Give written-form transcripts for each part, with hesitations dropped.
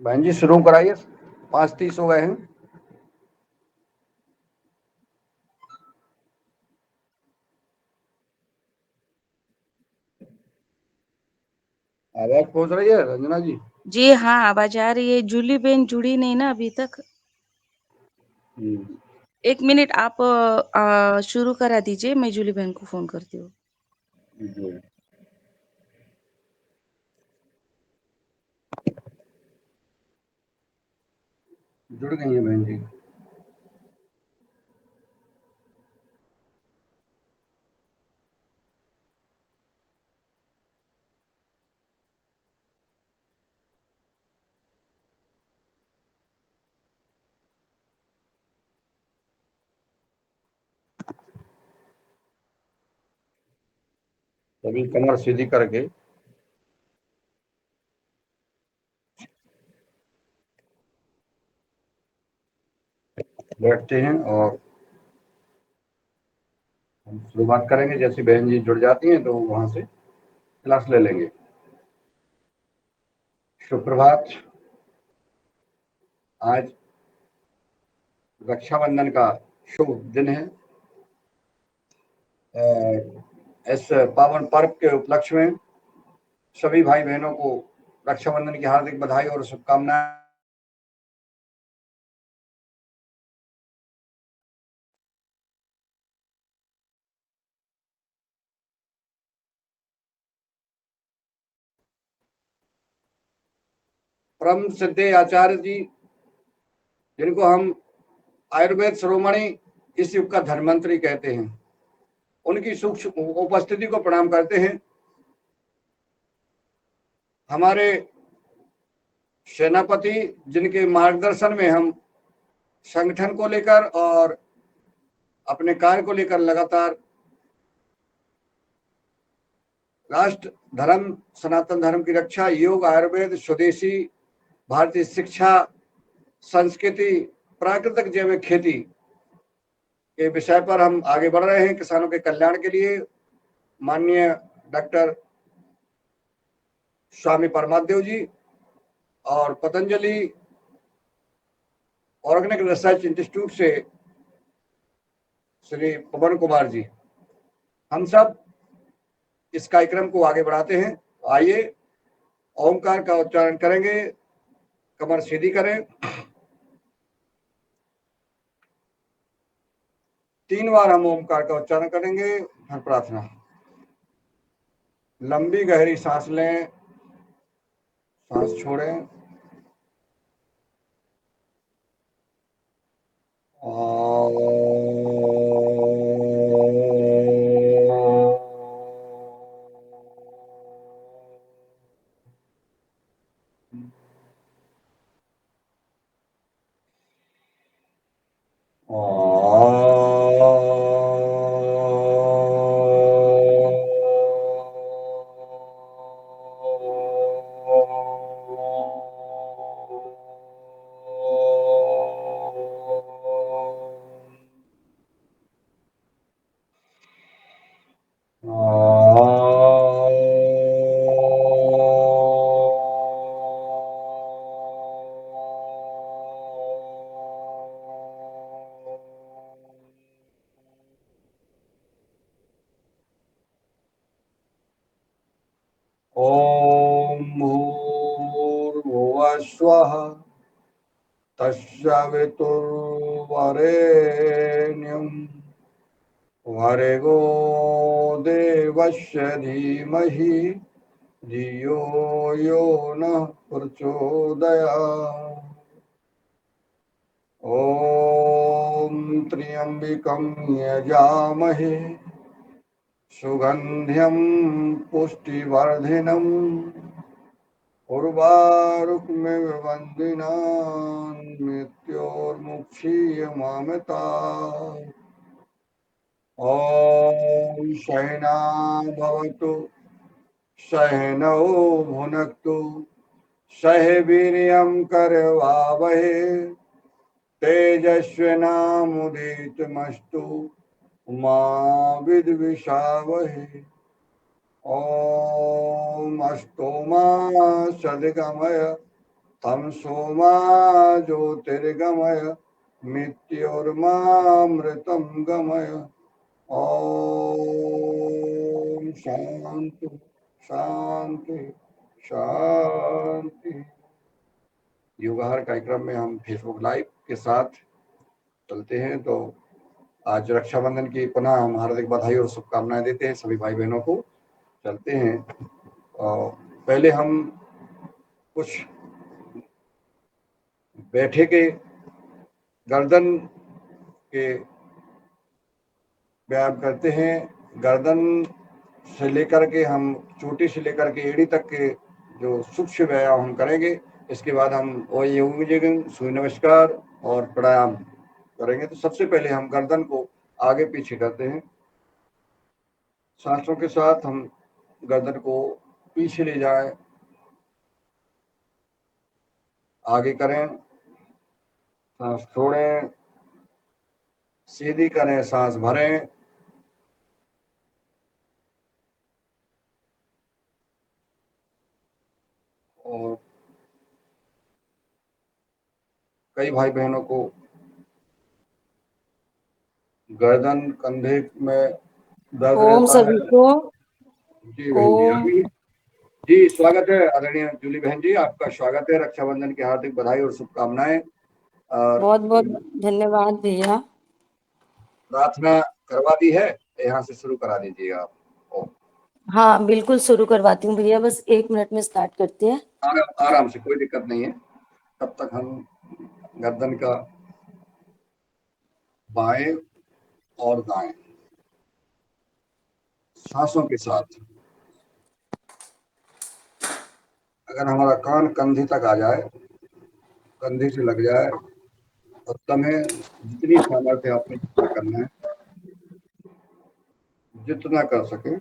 बहन जी शुरू कराइए, 5:30 हो गए हैं। आवाज पहुंच रही है रंजना जी? जी हाँ, आवाज आ रही है। जूली बहन जुड़ी नहीं ना अभी तक। हम्म, 1 मिनट आप शुरू करा दीजिए, मैं जूली बहन को फ़ोन करती हूँ। जी। जुड़ गई है बहन जी। अभी कमर सीधी करके बैठते हैं और हम शुरुआत करेंगे। जैसी बहन जी जुड़ जाती हैं तो वहां से क्लास ले लेंगे। सुप्रभात। आज रक्षाबंधन का शुभ दिन है। इस पावन पर्व के उपलक्ष्य में सभी भाई बहनों को रक्षाबंधन की हार्दिक बधाई और शुभकामनाएं। परम सिद्धे आचार्य जी, जिनको हम आयुर्वेद शिरोमणि इस युग का धन्वंतरी कहते हैं, उनकी सूक्ष्म उपस्थिति को प्रणाम करते हैं। हमारे सेनापति, जिनके मार्गदर्शन में हम संगठन को लेकर और अपने कार्य को लेकर लगातार राष्ट्र धर्म, सनातन धर्म की रक्षा, योग, आयुर्वेद, स्वदेशी भारतीय शिक्षा, संस्कृति, प्राकृतिक जैविक खेती के विषय पर हम आगे बढ़ रहे हैं। किसानों के कल्याण के लिए माननीय डॉक्टर स्वामी परमादेव जी और पतंजलि ऑर्गेनिक रिसर्च इंस्टीट्यूट से श्री पवन कुमार जी, हम सब इस कार्यक्रम को आगे बढ़ाते हैं। आइए ओंकार का उच्चारण करेंगे। कमर सीधी करें। 3 बार हम ओंकार का उच्चारण करेंगे। हर प्रार्थना। लंबी गहरी सांस लें, सांस छोड़ें ओम भूर्भुवः स्वः तस्सवितुर्वरेण्यं भर्गो देवस्य धीमहि धियो यो नः प्रचोदयात्। ॐ त्र्यम्बकं यजामहे सुगन्ध्यं पुष्टिवर्धिनम् उर्वारुकमिव वन्दिनान् मृत्योर्मुक्षीयमामृतात्। ॐ सहना भवतु सहनौ भुनक्तु सह वीर्यं करवावहे तेजस्विनामुदीतमस्तु मा विद्विषावहे। ॐ अस्तु मा सद्गमय तमसोमा ज्योतिर्गमय मृत्योर्मामृतं गमय। ओम शांति शांति शांति। युगाहार कार्यक्रम में हम फेसबुक लाइव के साथ चलते हैं। तो आज रक्षाबंधन की पुनः हम हार्दिक बधाई और शुभकामनाएं देते हैं सभी भाई बहनों को। चलते हैं और पहले हम कुछ बैठे के गर्दन के व्यायाम करते हैं। गर्दन से लेकर के हम चोटी से लेकर के एड़ी तक के जो सूक्ष्म व्यायाम हम करेंगे। इसके बाद हम सूर्य नमस्कार और प्राणायाम करेंगे। तो सबसे पहले हम गर्दन को आगे पीछे करते हैं। सांसों के साथ हम गर्दन को पीछे ले जाएं, आगे करें, सांस छोड़ें, सीधी करें, सांस भरें और कई भाई बहनों को गर्दन कंधे में दर्द ओम रहता है। सभी को जी बहन जी, ओम अभी जी स्वागत है आदरणीय जूली बहन जी, आपका स्वागत है। रक्षाबंधन की हार्दिक बधाई और शुभकामनाएं। और बहुत बहुत धन्यवाद भैया। प्रार्थना करवा दी है, यहाँ से शुरू करा दीजिएगा आप। हाँ बिल्कुल शुरू करवाती हूँ भैया, बस 1 मिनट में स्टार्ट करते हैं। आराम से, कोई दिक्कत नहीं है। तब तक हम गर्दन का बाएं और दाएं सांसों के साथ, अगर हमारा कान कंधे तक आ जाए, कंधे से लग जाए, उत्तम है। जितनी सामर्थ्य आपने जितना करना है, जितना कर सके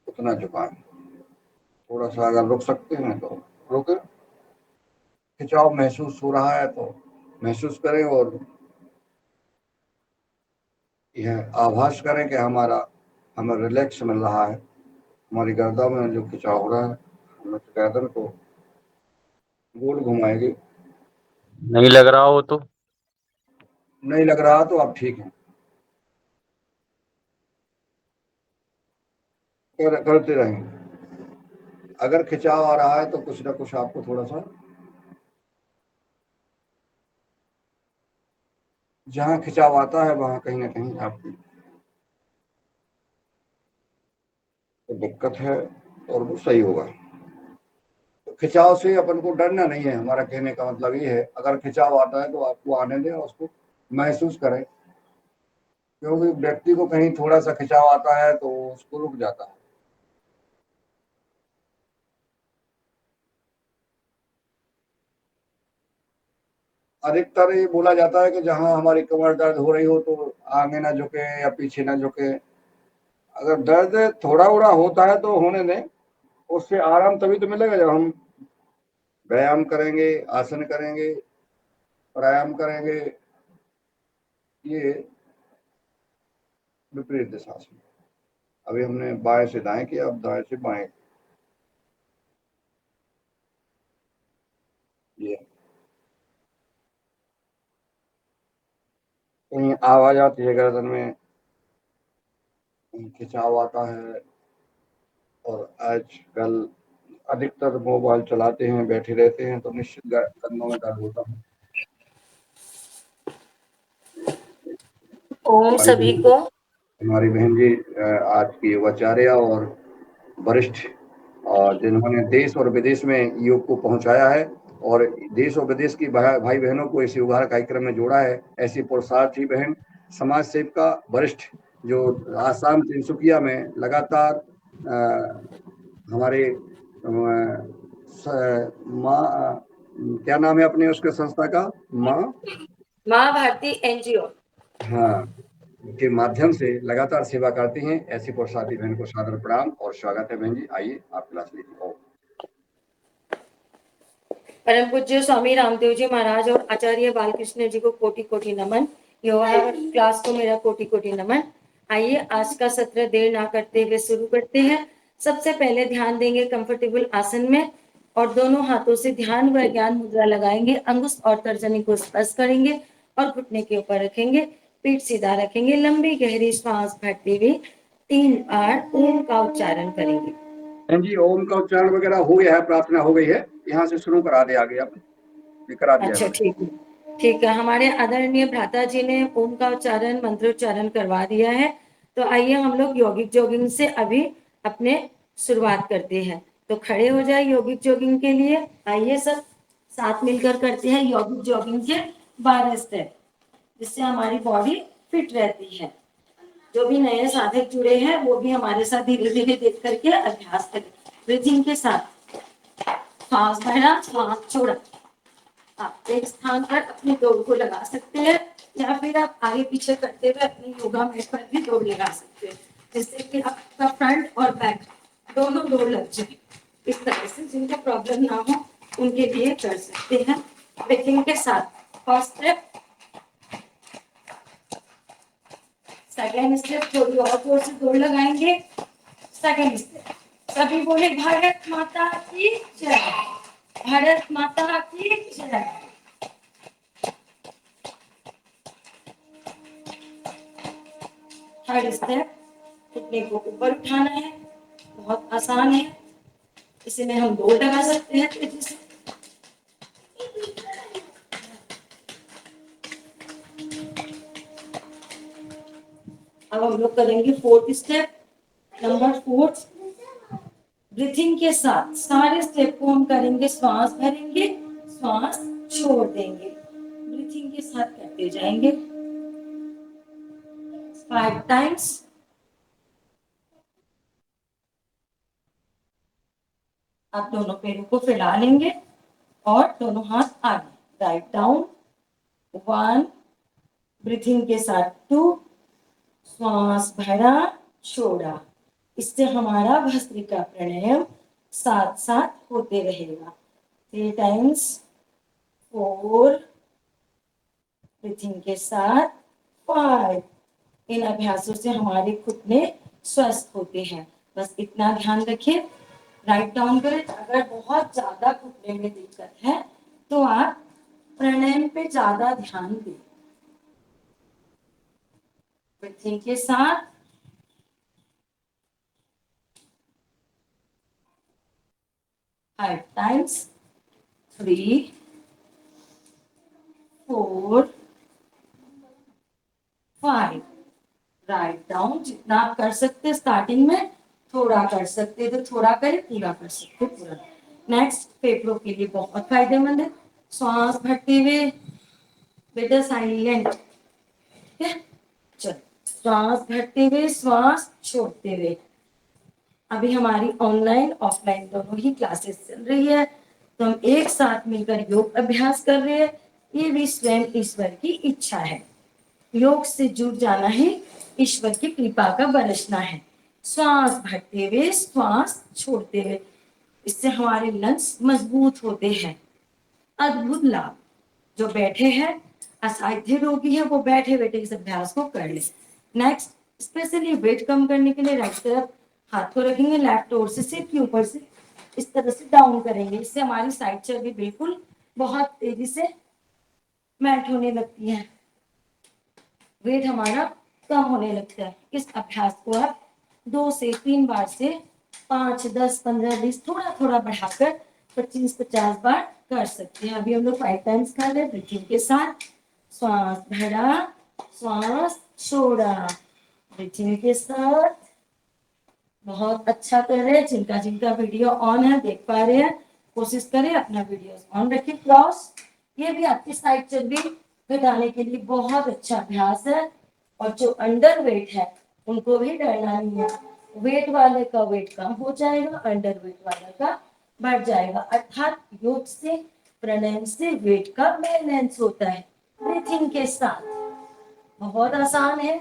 उतना झुकाएं। थोड़ा सा अगर रुक सकते हैं तो रुके। खिंचाव महसूस हो रहा है तो महसूस करें और यह आभास करें कि हमें रिलैक्स मिल रहा है। हमारी गर्दन में जो खिंचाव हो रहा है, हम गर्दन को गोल घुमाएंगे। नहीं लग रहा हो तो नहीं लग रहा तो आप ठीक हैं, करते रहेंगे। अगर खिंचाव आ रहा है तो कुछ ना कुछ आपको थोड़ा सा, जहां खिंचाव आता है वहां कहीं ना कहीं आपकी तो दिक्कत है और वो सही होगा। तो खिंचाव से अपन को डरना नहीं है, हमारा कहने का मतलब ये है। अगर खिंचाव आता है तो आपको आने दें और उसको महसूस करें, क्योंकि व्यक्ति को कहीं थोड़ा सा खिंचाव आता है तो उसको रुक जाता है। अधिकतर ये बोला जाता है कि जहां हमारी कमर दर्द हो रही हो तो आगे ना झुके या पीछे ना झुके। अगर दर्द थोड़ा उड़ा होता है तो होने दें, उससे आराम तभी तो मिलेगा जब हम व्यायाम करेंगे, आसन करेंगे, प्राणायाम करेंगे। ये विपरीत दिशा से, अभी हमने बाएं से दाएं किया, अब दाएं से बाएं। ये कहीं आवाज आती है गर्दन में, खिंचाव आता है। और आजकल अधिकतर मोबाइल चलाते हैं, बैठे रहते हैं, तो निश्चित कंधों में दर्द होता है। ओम सभी को हमारी बहन जी आज की युवाचार्य और वरिष्ठ, और जिन्होंने देश और विदेश में योग को पहुंचाया है और देश और विदेश की भाई बहनों को इस युगाहार कार्यक्रम में जोड़ा है। ऐसी पुरुषार्थी बहन, समाज सेविका वरिष्ठ, जो आसाम तिनसुकिया में लगातार हमारे माँ, क्या नाम है अपने उसके संस्था का, माँ भारती एनजीओ, हाँ, के माध्यम से लगातार सेवा करती हैं। ऐसी पुरुषार्थी बहन को सादर प्रणाम और स्वागत है। बहन जी आइए, आप क्लास लीजिए। परम पूज्य स्वामी रामदेव जी महाराज और आचार्य बालकृष्ण जी को कोटि कोटि नमन। योगा क्लास को मेरा कोटि कोटि नमन। आइए आज का सत्र देर ना करते हुए शुरू करते हैं। सबसे पहले ध्यान देंगे कंफर्टेबल आसन में। और दोनों हाथों से ध्यान व ज्ञान मुद्रा लगाएंगे, अंगुष्ठ और तर्जनी को स्पर्श करेंगे और घुटने के ऊपर रखेंगे, पीठ सीधा रखेंगे, लंबी गहरी श्वास भरते हुए 3 बार ओम का उच्चारण करेंगे। बहन जी ओम का उच्चारण वगैरह हो गया है, प्रार्थना हो गई है, यहाँ से शुरू करा दे आगे आप, ये करा दिया अच्छा है। ठीक है, ठीक है। हमारे आदरणीय भ्राता जी ने ओम का उच्चारण मंत्रोच्चारण करवा दिया है। तो आइए हम लोग यौगिक जॉगिंग से अभी अपने शुरुआत करते हैं। तो खड़े हो जाए यौगिक जॉगिंग के लिए। आइए सब साथ मिलकर करते हैं यौगिक जॉगिंग के 12 स्टेप, जिससे हमारी बॉडी फिट रहती है। जो भी नए साधक जुड़े हैं वो भी हमारे साथ धीरे धीरे देख करके अभ्यास करें। ब्रीथिंग के साथ सांस भरना, सांस छोड़ा। आप एक स्थान पर अपनी दौड़ को लगा सकते हैं या फिर आप आगे पीछे करते हुए अपनी योगा मैट पर भी दौड़ लगा सकते हैं, जिससे कि आपका फ्रंट और बैक दोनों दौड़ लग जाए। इस तरह से जिनको प्रॉब्लम ना हो उनके लिए कर सकते हैं ब्रीथिंग के साथ। फर्स्ट स्टेप, सेकेंड स्टेप थोड़ी और जोर से दौड़ लगाएंगे। सेकेंड स्टेप, सभी बोले भारत माता की जय, भारत माता की जय। थर्ड स्टेप, घुटने को ऊपर उठाना है, बहुत आसान है, इसमें हम दौड़ लगा सकते हैं तेजी से। अब हम लोग करेंगे फोर्थ स्टेप। नंबर 4, ब्रीथिंग के साथ सारे स्टेप को हम करेंगे, श्वास भरेंगे, श्वास छोड़ देंगे, ब्रीथिंग के साथ करते जाएंगे 5 टाइम्स। आप दोनों पैरों को फैला लेंगे और दोनों हाथ आगे, राइट डाउन 1, ब्रीथिंग के साथ 2, श्वास भरा छोड़ा। इससे हमारा भस्त्रिका प्राणायाम साथ साथ होते रहेगा। 3 टाइम्स 4, ब्रीथिंग के साथ 5। इन अभ्यासों से हमारे घुटने स्वस्थ होते हैं। बस इतना ध्यान रखें, राइट डाउन करें। अगर बहुत ज्यादा घुटने में दिक्कत है तो आप प्राणायाम पे ज्यादा ध्यान दें। ब्रीथिंग के साथ 5 टाइम्स 3, 4, 5। Write down. जितना आप कर सकते हैं, स्टार्टिंग में थोड़ा कर सकते हैं तो थोड़ा करें, पूरा कर सकते हैं पूरा। नेक्स्ट, फेफड़ों के लिए बहुत फायदेमंद है। श्वास भरते हुए बेटा साइलेंट, ठीक है। चलो, श्वास भरते हुए श्वास छोड़ते हुए। अभी हमारी ऑनलाइन ऑफलाइन दोनों ही क्लासेस चल रही है, तो हम एक साथ मिलकर योग अभ्यास कर रहे हैं। ये भी स्वयं ईश्वर की इच्छा है। योग से जुड़ जाना ही ईश्वर की कृपा का बरसना है। श्वास भरते हुए श्वास छोड़ते हुए, इससे हमारे लंग्स मजबूत होते हैं। अद्भुत लाभ। जो बैठे हैं, असाध्य रोगी है, वो बैठे बैठे इस अभ्यास को कर ले। नेक्स्ट, स्पेशली वेट कम करने के लिए राइट तरफ हाथ को रखेंगे, लेफ्ट ओर से सिर के ऊपर से इस तरह से डाउन करेंगे। इससे हमारी साइड चर्बी बिल्कुल बहुत तेजी से मेल्ट होने लगती है, वेट हमारा कम होने लगता है। इस अभ्यास को आप 2 से 3 बार से 5, 10, 15, 20 थोड़ा थोड़ा बढ़ाकर 25-50 बार कर सकते हैं। अभी हम लोग 5 टाइम्स कर रहे हैं ब्रीथिंग के साथ। श्वास भरा, श्वास छोड़ा, ब्रीथिंग के साथ। बहुत अच्छा कर रहे हैं। जिनका जिनका वीडियो ऑन है, देख पा रहे हैं, कोशिश करें अपना वीडियो ऑन रखें। क्रॉस, ये भी आपकी साइड चर्बी घटाने के लिए बहुत अच्छा अभ्यास है। और जो अंडर वेट है उनको भी डरना नहीं है। वेट वाले का वेट कम हो जाएगा, अंडर वेट वाले का बढ़ जाएगा। अर्थात योग से, प्राणायाम से वेट का बैलेंस होता है ब्रीथिंग के साथ। बहुत आसान है।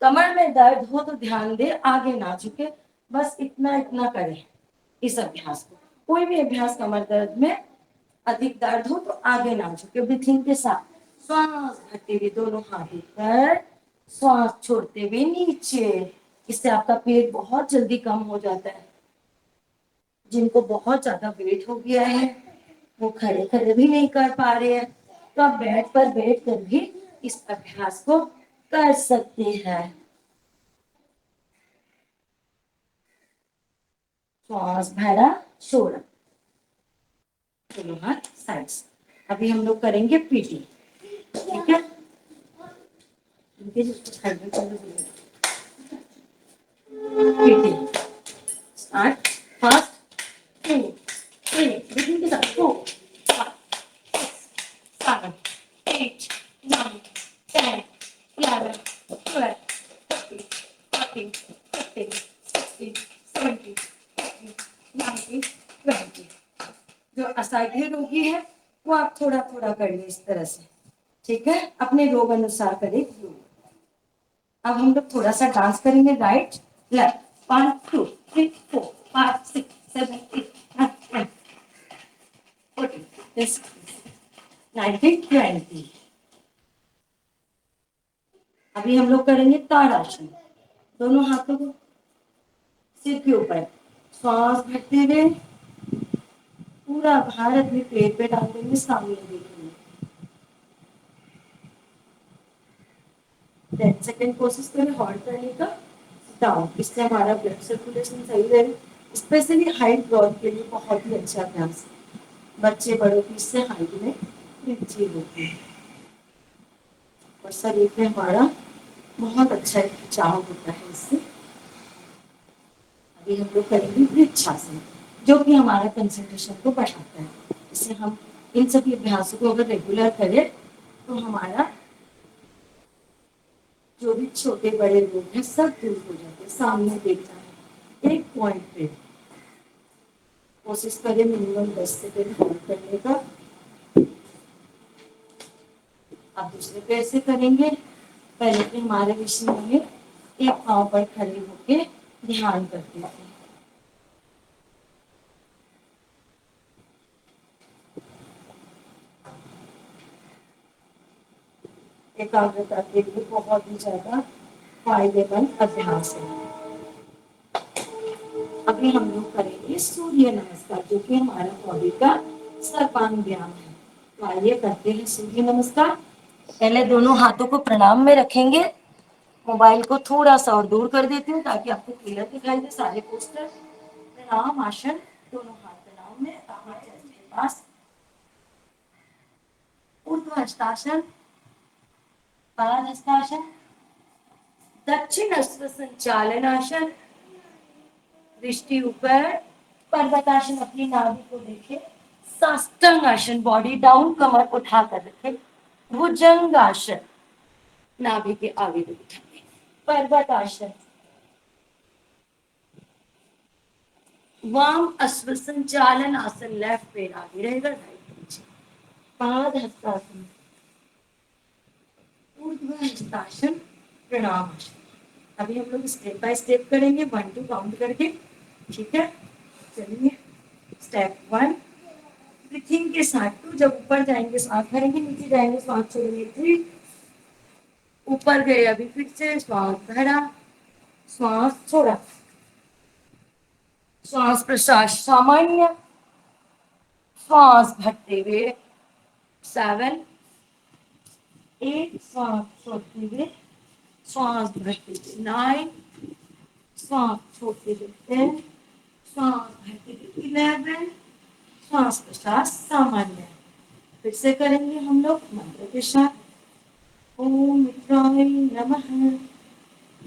कमर में दर्द हो तो ध्यान दे, आगे ना झुके, बस इतना इतना करें इस अभ्यास को। कोई भी अभ्यास कमर दर्द में अधिक दर्द हो तो आगे ना झुके। ब्रीथिंग के साथ श्वास भरते हुए दोनों हाथ ऊपर, श्वास छोड़ते हुए नीचे। इससे आपका पेट बहुत जल्दी कम हो जाता है। जिनको बहुत ज्यादा वेट हो गया है, वो खड़े खड़े भी नहीं कर पा रहे हैं, तो आप बेड पर बैठ कर भी इस अभ्यास को कर सकते हैं। श्वास भरा, छोड़ा, दोनों हाथ साइड से। अभी हम लोग करेंगे पीटी, ठीक है? पीटी स्टार्ट, फास्ट, 2 3 ब्रीथिंग के साथ 4 5 6 7 8 9 10 11 12 13 14 15 16 17 18 19 20। जो असहाय रोगी है वो आप थोड़ा थोड़ा करिए इस तरह से, ठीक है? अपने रोग अनुसार करें योग। अब हम लोग थोड़ा सा डांस करेंगे, राइट लेफ्ट, 1 2 3 4 5 6 7 8 9 10 14 15 19 20। अभी हम लोग करेंगे ताड़ासन, दोनों हाथों को सिर के ऊपर, श्वास भरते हुए पूरा भार अपने पेट पे डाल देंगे, सामने देखेंगे। 10 सेकेंड कोशिश करें हॉल्ट करने का, डाउन, इससे हमारा ब्लड सर्कुलेशन सही रहे। स्पेशली हाइट ग्रोथ के लिए बहुत ही अच्छा अभ्यास है, बच्चे बड़ों की इससे हाइट में वृद्धि होती है और शरीर में हमारा बहुत अच्छा एक खिंचाव होता है इससे। अभी हम लोग करेंगे वृक्षासन, जो कि हमारा कंसंट्रेशन को बढ़ाता है। इससे हम इन सभी अभ्यासों को अगर रेगुलर करें तो हमारा जो भी छोटे बड़े रोग हैं सब दूर हो जाते हैं, सामने देखना है एक पॉइंट पे। कोशिश करें मिनिमम 10 सेकेंड होल्ड करने का। अब दूसरे पैर से करेंगे, पहले के हमारे विषय में एक पांव पर खड़े होके ध्यान करते थे। एकाग्रता के लिए बहुत ही ज्यादा फायदेमंद अभ्यास है। अभी हम लोग करेंगे सूर्य नमस्कार, जो कि हमारा बॉडी का सर्वांग व्यायाम है। तो आइए करते हैं सूर्य नमस्कार। पहले दोनों हाथों को प्रणाम में रखेंगे। मोबाइल को थोड़ा सा और दूर कर देती हूँ ताकि आपको क्लियर दिखाई दे सारे पोस्टर। प्रणाम आसन, दोनों हाथ प्रणाम में अपने चेस्ट के पास। ऊर्ध्व हस्तासन, पाद हस्तासन, दक्षिण हस्त संचालन आसन, दृष्टि ऊपर, पर्वतासन, अपनी नाभि को देखें, साष्टांग आसन, बॉडी डाउन, कमर उठाकर रखें, भुजंगासन, नाभि के आगे उठाएं, पर्वतासन, वाम अश्व संचालन आसन, लेफ्ट पैर आगे रहेगा, राइट पीछे, पाद हस्तासन, ऊर्ध्व हस्तासन, प्रणाम आसन। अभी हम लोग स्टेप बाय स्टेप करेंगे, 1 2 काउंट करके, ठीक है? चलिए, स्टेप 1, ब्रीथिंग के साथ 2, जब ऊपर जाएंगे सांस भरेंगे, नीचे जाएंगे सांस छोड़ेंगे, 3, ऊपर गए, अभी फिर से श्वास भरा, श्वास छोड़ा, श्वास प्रश्वास सामान्य, श्वास भरते हुए 7 8, श्वास छोड़ते हुए, श्वास भरते हुए 9, श्वास छोड़ते हुए 10, श्वास भरते हुए 11, श्वास प्रश्वास सामान्य। फिर से करेंगे हम लोग मंत्र के साथ। ओम मित्राय नमः,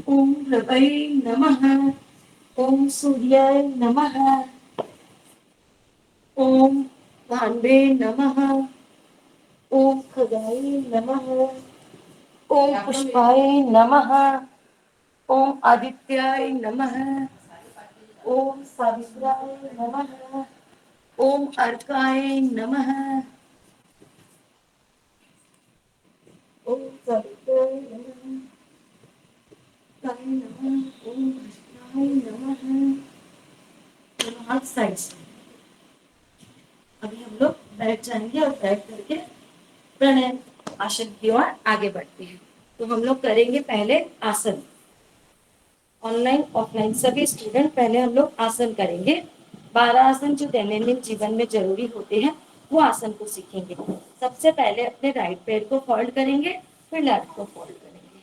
ओम रवै नमः, ओम सूर्याय नमः, ओम भान्वे नमः, ओम खगाय नमः, ओम पुष्पाय नमः, ओम आदित्याय नमः, ओम सावित्राय नमः, ओम अर्काय नमः, ओम सावित्राय नमः, काय नमः, ओम कृष्णाय नमः। दोनों हाथ साइड से। अभी हम लोग बैठ जाएंगे और बैठ करके प्राणायाम आसन की ओर आगे बढ़ते हैं। तो हम लोग करेंगे पहले आसन, ऑनलाइन ऑफलाइन सभी स्टूडेंट, पहले हम लोग आसन करेंगे। 12 आसन जो दैनंदिन जीवन में जरूरी होते हैं वो आसन को सीखेंगे। सबसे पहले अपने राइट पैर को फोल्ड करेंगे, फिर लेफ्ट को फोल्ड करेंगे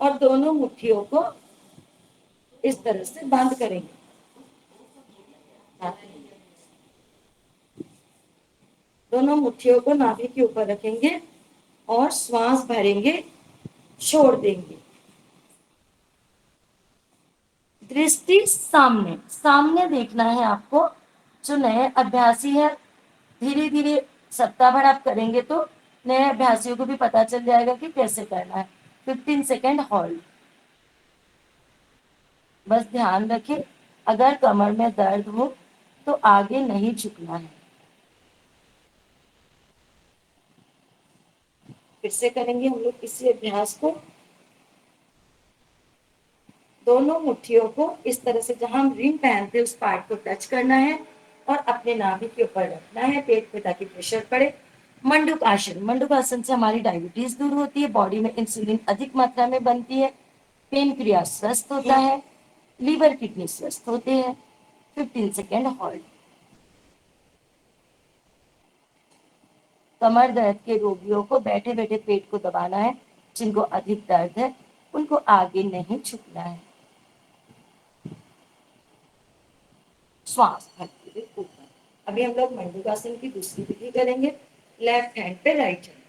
और दोनों मुट्ठियों को इस तरह से बंद करेंगे। दोनों मुट्ठियों को नाभि के ऊपर रखेंगे और श्वास भरेंगे, छोड़ देंगे। दृष्टि सामने, सामने देखना है आपको। जो नए अभ्यासी है, धीरे धीरे सप्ताह भर आप करेंगे तो नए अभ्यासियों को भी पता चल जाएगा कि कैसे करना है। 15 सेकेंड होल्ड। बस ध्यान रखें, अगर कमर में दर्द हो तो आगे नहीं झुकना है। फिर से करेंगे हम लोग इसी अभ्यास को। दोनों मुट्ठियों को इस तरह से जहां हम रिंग पहनते उस पार्ट को टच करना है और अपने नाभि के ऊपर रखना है पेट पे ताकि प्रेशर पड़े। मंडूक आसन, मंडूक आसन से हमारी डायबिटीज दूर होती है, बॉडी में इंसुलिन अधिक मात्रा में बनती है, पेनक्रिया स्वस्थ होता है, लीवर किडनी स्वस्थ होते हैं। 15 सेकेंड होल्ड। कमर दर्द के रोगियों को बैठे बैठे पेट को दबाना है। जिनको अधिक दर्द है उनको आगे नहीं झुकना है। श्वास भरते हुए ऊपर। अभी हम लोग मंडूकासन की दूसरी विधि करेंगे। लेफ्ट हैंड पे राइट हैंड,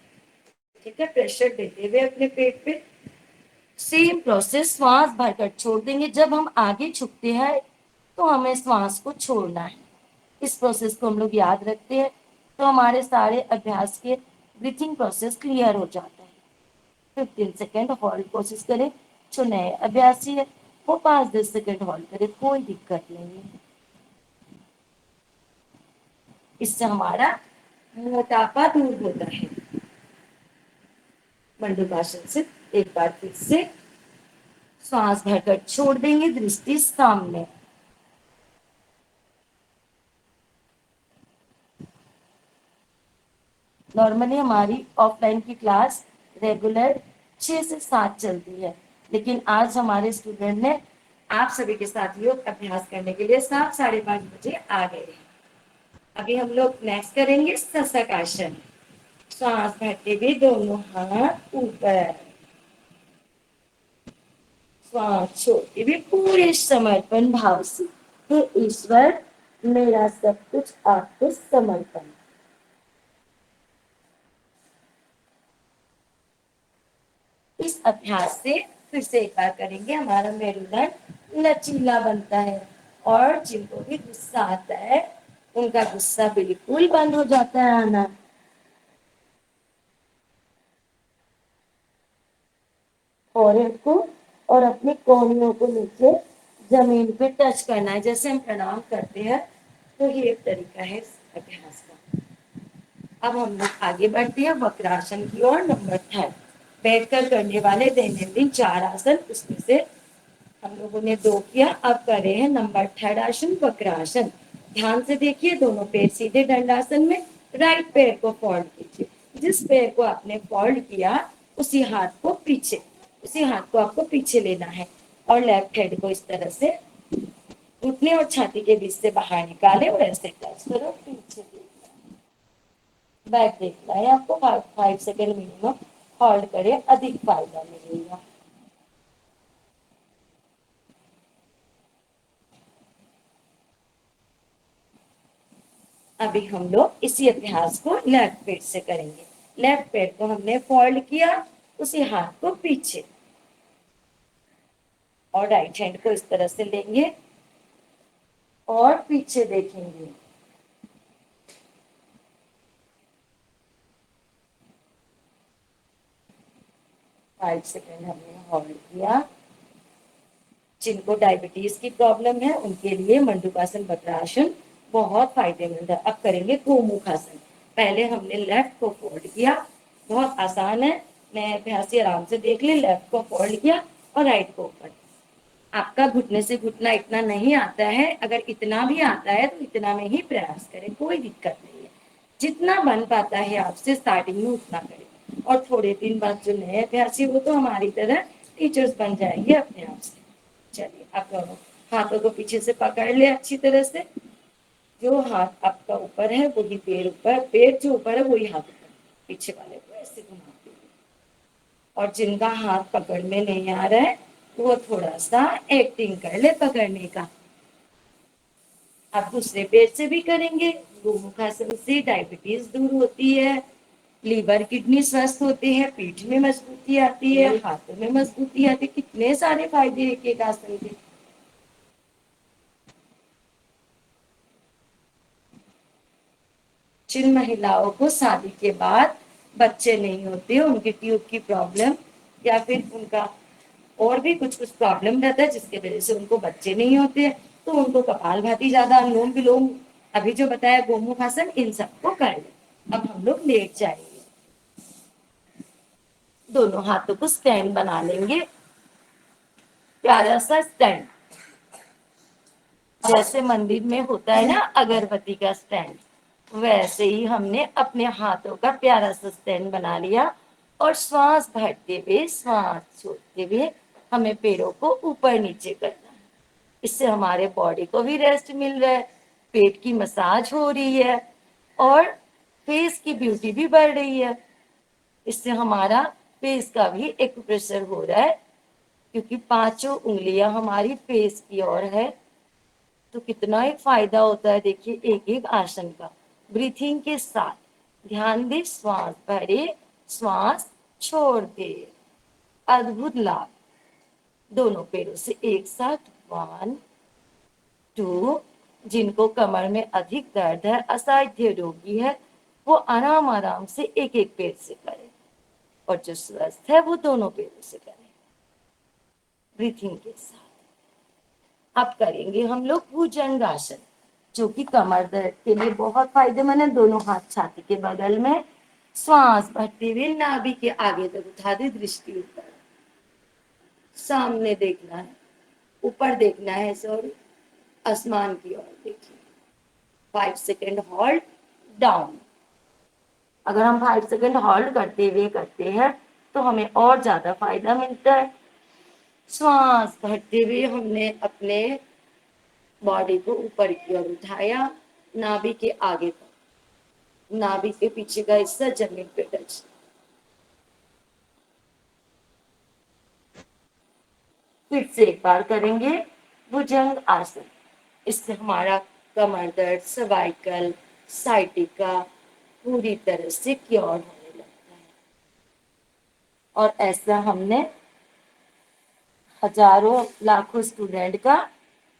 ठीक है, प्रेशर देते हुए अपने पेट पे। सेम प्रोसेस, श्वास भरकर छोड़ देंगे। जब हम आगे झुकते हैं तो हमें श्वास को छोड़ना है। इस प्रोसेस को हम लोग याद रखते हैं तो हमारे सारे अभ्यास के ब्रीथिंग प्रोसेस क्लियर हो जाता है। 15 सेकेंड होल्ड कोशिश करें। जो नए अभ्यासी है वो 5-10 सेकेंड होल्ड करे, कोई दिक्कत नहीं है। इससे हमारा मोटापा दूर होता है। मंडूकासन से एक बार फिर से श्वास भरकर छोड़ देंगे, दृष्टि सामने। नॉर्मली हमारी ऑफलाइन की क्लास रेगुलर 6 से 7 चलती है, लेकिन आज हमारे स्टूडेंट ने आप सभी के साथ योग अभ्यास करने के लिए 7, 5:30 बजे आ गए हैं। अभी हम लोग नेक्स्ट करेंगे सशक आसन। श्वास भरते हुए दोनों हाथ ऊपर, श्वास छोड़ते हुए पूरे समर्पण भाव से, हे ईश्वर मेरा सब कुछ आपको समर्पण। इस अभ्यास से फिर से एक बार करेंगे, हमारा मेरुदंड लचीला बनता है और जिनको भी गुस्सा आता है उनका गुस्सा बिल्कुल बंद हो जाता है आना। फोrehead को और अपने कोहनियों को नीचे जमीन पे टच करना है, जैसे हम प्रणाम करते हैं। तो ये एक तरीका है इस अभ्यास का। अब हम लोग आगे बढ़ते हैं वक्रासन की ओर। नंबर 3 बैठकर करने वाले दैनंदिन 4 आसन, उसमें से हम लोगों ने 2 किया। अब कर रहे हैं नंबर 3 आसन, वक्रासन। ध्यान से देखिए, दोनों पैर सीधे दंडासन में, राइट पैर को फोल्ड कीजिए। जिस पैर को आपने फोल्ड किया उसी हाथ को पीछे, उसी हाथ को आपको पीछे लेना है और लेफ्ट हैंड को इस तरह से घुटने और छाती के बीच से बाहर निकाले और ऐसे टच करो, पीछे बैक देखना है आपको। 5 सेकेंड मिनिमम होल्ड करें, अधिक फायदा मिलेगा। अभी हम लोग इसी अभ्यास को लेफ्ट पैर से करेंगे। लेफ्ट पैर को हमने फोल्ड किया, उसी हाथ को पीछे और राइट हैंड को इस तरह से लेंगे और पीछे देखेंगे। फाइव सेकेंड हमने होल्ड किया। जिनको डायबिटीज की प्रॉब्लम है उनके लिए मंडूकासन वक्रासन बहुत फायदेमंद है। अब करेंगे गोमुखासन। पहले हमने लेफ्ट को फोल्ड किया, बहुत आसान है, नए अभ्यासी आराम से देख ले। लेफ्ट को फोल्ड किया और राइट को ऊपर। आपका घुटने से घुटना इतना नहीं आता है, अगर इतना भी आता है तो इतना में ही प्रयास करें, कोई दिक्कत नहीं है। जितना बन पाता है आपसे स्टार्टिंग में उतना करें और थोड़े दिन बाद जो नए अभ्यासी वो तो हमारी तरह टीचर्स बन जाएंगे अपने आप से। चलिए आप दोनों हाथों को पीछे से पकड़ ले अच्छी तरह से। जो हाथ आपका ऊपर है वही पैर ऊपर, पैर जो ऊपर है वही हाथ ऊपर, पीछे वाले को ऐसे घुमाते हुए। और जिनका हाथ पकड़ में नहीं आ रहा है वो थोड़ा सा एक्टिंग कर ले पकड़ने का। आप दूसरे पैर से भी करेंगे। गोमुखासन से डायबिटीज दूर होती है, लीवर किडनी स्वस्थ होते हैं, पीठ में मजबूती आती है, हाथों में मजबूती आती है। कितने सारे फायदे एक एक आसन के। जिन महिलाओं को शादी के बाद बच्चे नहीं होते, उनकी ट्यूब की प्रॉब्लम या फिर उनका और भी कुछ कुछ प्रॉब्लम रहता है जिसके वजह से उनको बच्चे नहीं होते, तो उनको कपालभाति, ज्यादा अनुलोम विलोम, अभी जो बताया गोमुख आसन, इन सबको कर ले। अब हम लोग लेट जाएंगे। दोनों हाथों को स्टैंड बना लेंगे, प्यारा सा स्टैंड, जैसे मंदिर में होता है ना अगरबत्ती का स्टैंड, वैसे ही हमने अपने हाथों का प्यारा सा स्टैंड बना लिया। और श्वास भरते हुए श्वास छोड़ते हुए हमें पैरों को ऊपर नीचे करना है। इससे हमारे बॉडी को भी रेस्ट मिल रहा है, पेट की मसाज हो रही है और फेस की ब्यूटी भी बढ़ रही है। इससे हमारा फेस का भी एक्यूप्रेशर हो रहा है, क्योंकि पांचों उंगलियां हमारी फेस की ओर है। तो कितना एक फायदा होता है देखिए एक एक आसन का। ब्रीथिंग के साथ ध्यान दे, श्वास भरे, श्वास छोड़ दे। अद्भुत लाभ। दोनों पैरों से एक साथ, 1 2। जिनको कमर में अधिक दर्द है, असाध्य रोगी है, वो आराम आराम से एक एक पैर से करें, और जो स्वस्थ है वो दोनों पैरों से करें ब्रीथिंग के साथ। अब करेंगे हम लोग भुजंग आसन, जो कि कमर दर्द के लिए बहुत फायदेमंद है। दोनों हाथ छाती के बगल में, श्वास भरते हुए नाभि के आगे तक उठा दे, दृष्टि ऊपर, सामने देखना है, ऊपर देखना है, सॉरी, आसमान की ओर देखिए। 5 सेकेंड होल्ड, डाउन। अगर हम 5 सेकेंड होल्ड करते हैं तो हमें और ज्यादा फायदा मिलता है। श्वास भरते हुए हमने अपने बॉडी को ऊपर की ओर उठाया, नाभि के आगे तक, नाभि के पीछे का हिस्सा जमीन पे टच। फिर से एक बार करेंगे भुजंग आसन। इससे हमारा कमर दर्द, सर्वाइकल, साइटिका पूरी तरह से क्योर होने लगता है। और ऐसा हमने हजारों लाखों स्टूडेंट का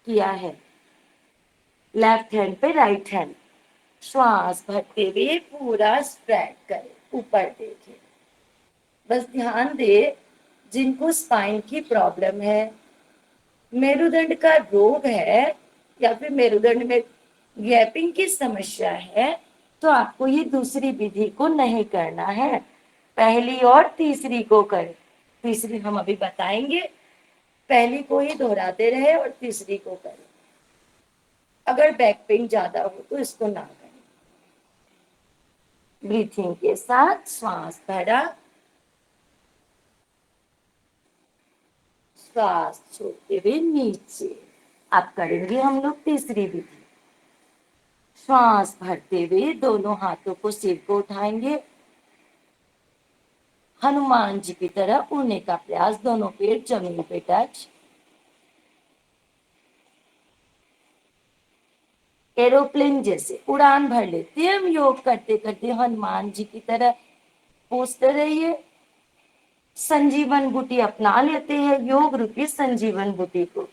किया है। लेफ्ट हैंड पे राइट हैंड, श्वास भरते हुए पूरा स्प्रेड करें, ऊपर देखें। बस ध्यान दे, जिनको स्पाइन की प्रॉब्लम है, मेरुदंड का रोग है, या फिर मेरुदंड में गैपिंग की समस्या है, तो आपको ये दूसरी विधि को नहीं करना है, पहली और तीसरी को करें। तीसरी हम अभी बताएंगे, पहली को ही दोहराते रहे और तीसरी को करें। अगर बैक पेन ज्यादा हो तो इसको ना करें। ब्रीथिंग के साथ श्वास भरा, श्वास छोड़ते हुए नीचे। अब करेंगे हम लोग तीसरी विधि। श्वास भरते हुए दोनों हाथों को सिर को उठाएंगे, हनुमान जी की तरह उड़ने का प्रयास, दोनों पैर जमीन पे टच। एरोप्लेन जैसे उड़ान भर लेते हैं हम योग करते करते, हनुमान जी की तरह पूछते रहिए। संजीवन बूटी अपना लेते हैं, योग रूपी संजीवन बूटी को,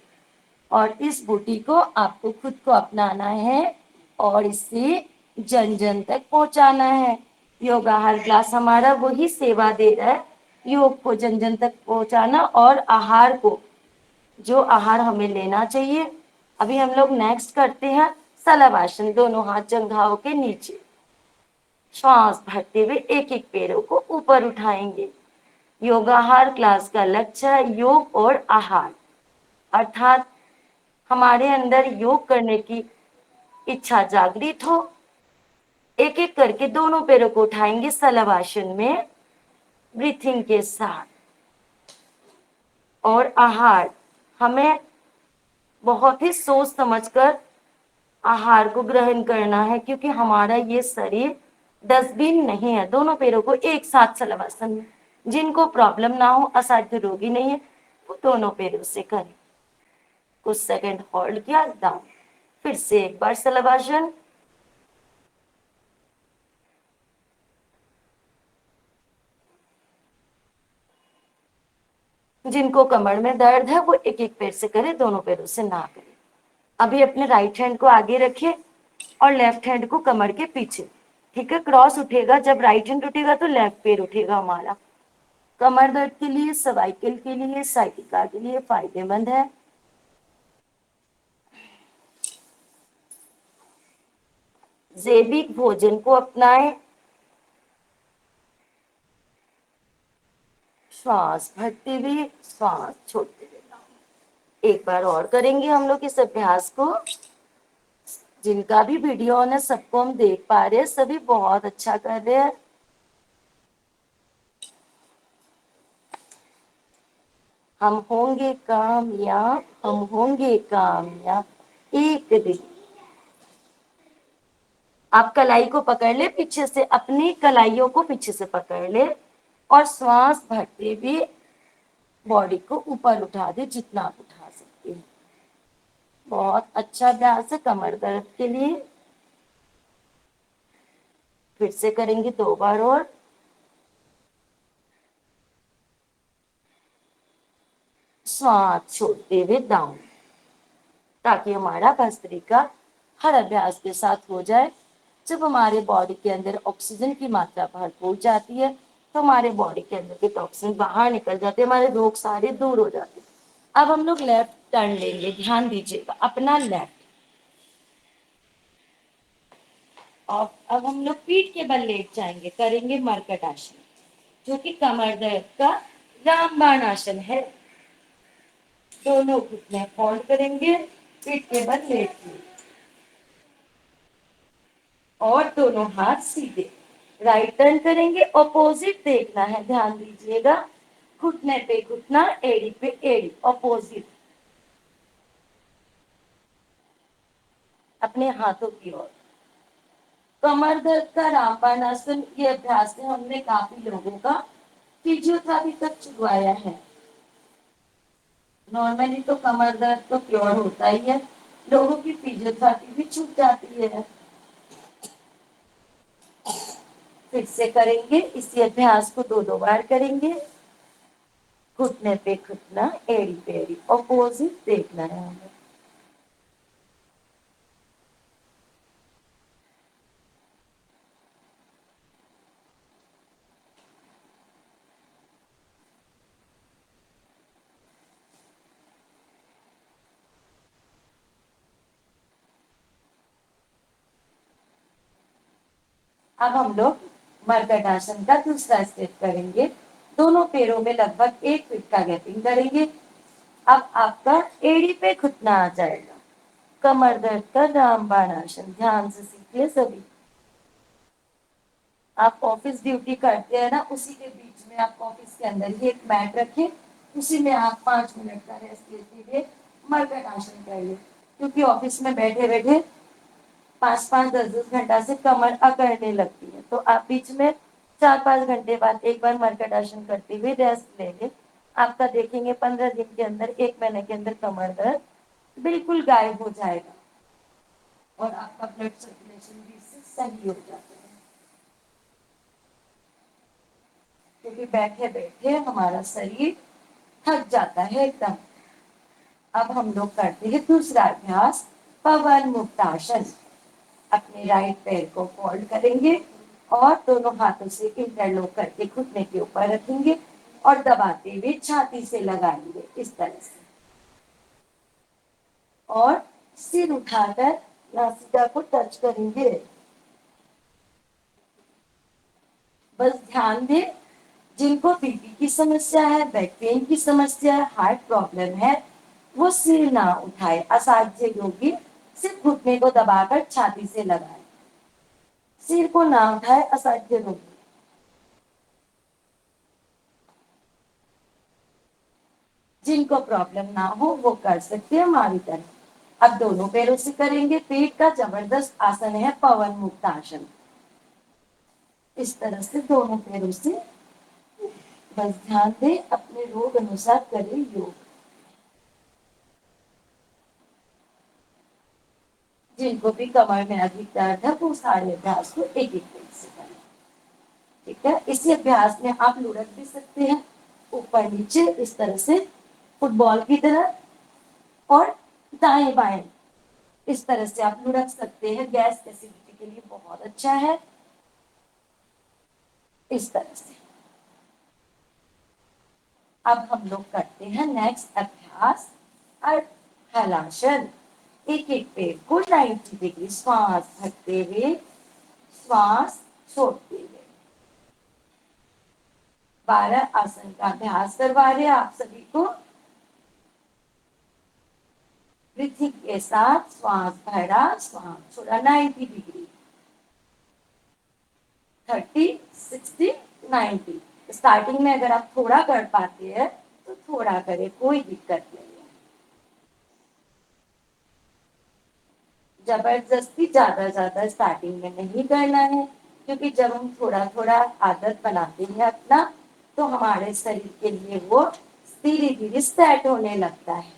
और इस बूटी को आपको खुद को अपनाना है और इसे जन जन तक पहुंचाना है। योग आहार क्लास हमारा वही सेवा दे रहा है, योग को जन जन तक पहुंचाना, और आहार को, जो आहार हमें लेना चाहिए। अभी हम लोग नेक्स्ट करते हैं सलवासन, दोनों हाथ जंघाओं के नीचे। श्वास भरते हुए एक एक पैरों को ऊपर उठाएंगे। योगाहार क्लास का लक्ष्य है योग और आहार, अर्थात हमारे अंदर योग करने की इच्छा जागृत हो। एक एक करके दोनों पैरों को उठाएंगे सलवासन में, ब्रीथिंग के साथ। और आहार, हमें बहुत ही सोच समझकर आहार को ग्रहण करना है, क्योंकि हमारा ये शरीर डस्टबिन नहीं है। दोनों पैरों को एक साथ शलभासन में, जिनको प्रॉब्लम ना हो, असाध्य रोगी नहीं है, वो दोनों पैरों से करें। कुछ सेकंड होल्ड किया, डाउन, फिर से एक बार शलभासन। जिनको कमर में दर्द है वो एक एक पैर से करे, दोनों पैरों से ना करे। अभी अपने राइट हैंड को आगे रखिए और लेफ्ट हैंड को कमर के पीछे, ठीक है। क्रॉस उठेगा, जब राइट हैंड उठेगा तो लेफ्ट पैर उठेगा हमारा। कमर दर्द के लिए, सर्वाइकल के लिए, साइटिका के लिए फायदेमंद है। जैविक भोजन को अपनाएं। श्वास भरते हुए, श्वास छोड़ते हुए। एक बार और करेंगे हम लोग इस अभ्यास को। जिनका भी वीडियो ऑन है सबको हम देख पा रहे हैं, सभी बहुत अच्छा कर रहे हैं। हम होंगे कामयाब, हम होंगे कामयाब एक दिन। आप कलाई को पकड़ ले पीछे से, अपनी कलाइयों को पीछे से पकड़ ले और श्वास भरते हुए बॉडी को ऊपर उठा दे जितना आप उठा सकते हैं। बहुत अच्छा अभ्यास है कमर दर्द के लिए। फिर से करेंगे 2 बार और। श्वास छोड़ते हुए डाउन, ताकि हमारा भस्त्रिका हर अभ्यास के साथ हो जाए। जब हमारे बॉडी के अंदर ऑक्सीजन की मात्रा भरपूर जाती है तो हमारे बॉडी के अंदर के टॉक्सिन बाहर निकल जाते हैं, हमारे रोग सारे दूर हो जाते हैं। अब हम लोग लेफ्ट टर्न लेंगे, ध्यान दीजिएगा अपना लेफ्ट। और अब हम लोग पीठ के बल लेट जाएंगे, करेंगे मरकट आसन, जो कि कमर दर्द का रामबाण आसन है। दोनों घुटने फोल्ड करेंगे, पीठ के बल लेट और दोनों हाथ सीधे। राइट टर्न करेंगे, ऑपोजिट देखना है, ध्यान दीजिएगा। घुटने पे घुटना, एड़ी पे एड़ी, ऑपोजिट अपने हाथों की ओर। कमर दर्द का रामबाण आसन, ये अभ्यास से हमने काफी लोगों का फिजियोथेरेपी तक छुड़वाया है। नॉर्मली तो कमर दर्द तो प्योर होता ही है, लोगों की फिजियोथेरेपी भी छूट जाती है। फिर से करेंगे इसी अभ्यास को 2 बार करेंगे। घुटने पे घुटना, एड़ी पे एड़ी, ऑपोजिट देखना है हमें। अब हम लोग मरकट आसन का दूसरा स्टेप करेंगे। दोनों पैरों में लगभग 1 फीट का गैपिंग करेंगे। अब आपका एड़ी पे घुटना आ जाएगा। कमर दर्द का रामबाण आसन, ध्यान से सीखिए सभी। आप ऑफिस ड्यूटी करते हैं ना, उसी के बीच में आप ऑफिस के अंदर ही एक मैट रखें, उसी में आप 5 मिनट का रेस्ट लेते हुए मरकट आसन कर ले। क्योंकि ऑफिस में बैठे बैठे 5-5, 10-10 घंटा से कमर अकड़ने लगती है, तो आप बीच में 4-5 घंटे बाद एक बार मरकट आसन करते हुए रेस्ट लेंगे। आपका देखेंगे 15 दिन के अंदर, 1 महीने के अंदर कमर दर्द बिल्कुल गायब हो जाएगा और आपका ब्लड सर्कुलेशन भी इससे सही हो जाता है। क्योंकि बैठे बैठे हमारा शरीर थक जाता है एकदम। अब हम लोग करते हैं दूसरा अभ्यास, पवन मुक्त आसन। अपने राइट पैर को फोल्ड करेंगे और दोनों हाथों से इंटरलॉक करके घुटने के ऊपर रखेंगे और दबाते हुए छाती से लगाएंगे इस तरह से। और सिर उठाकर नासिका को टच करेंगे। बस ध्यान दें, जिनको बीपी की समस्या है, बैक पेन की समस्या है, हार्ट प्रॉब्लम है, वो सिर ना उठाए। असाध्य योगी सिर्फ घुटने को दबाकर छाती से लगाए, सिर को ना उठाए असाध्य रोगी। जिनको प्रॉब्लम ना हो वो कर सकते हैं हमारी तरह। अब दोनों पैरों से करेंगे। पेट का जबरदस्त आसन है पवन मुक्त आसन। इस तरह से दोनों पैरों से, बस ध्यान दें अपने रोग अनुसार करें योग। जिनको भी कमर में अधिक दर्द है वो सारे अभ्यास को एक एक मिनट से करें। ठीक है, इसी अभ्यास में आप लुढ़क भी सकते हैं ऊपर नीचे इस तरह से, फुटबॉल की तरह, और दाएं बाएं इस तरह से आप लुढ़क सकते हैं। गैस एसिडिटी के लिए बहुत अच्छा है। इस तरह से अब हम लोग करते हैं नेक्स्ट अभ्यास हलासन। एक एक पैर को 90 डिग्री श्वास भरते हुए श्वास छोड़ते हुए 12 आसन का अभ्यास करवा रहे हैं आप सभी को। ब्रीथिंग के साथ श्वास भरा श्वास छोड़ा 90 डिग्री, 30, 60, 90। स्टार्टिंग में अगर आप थोड़ा कर पाते हैं तो थोड़ा करें, कोई दिक्कत नहीं है। जबरदस्ती ज्यादा स्टार्टिंग में नहीं करना है, क्योंकि जब हम थोड़ा थोड़ा आदत बनाते हैं अपना तो हमारे शरीर के लिए वो धीरे धीरे सेट होने लगता है।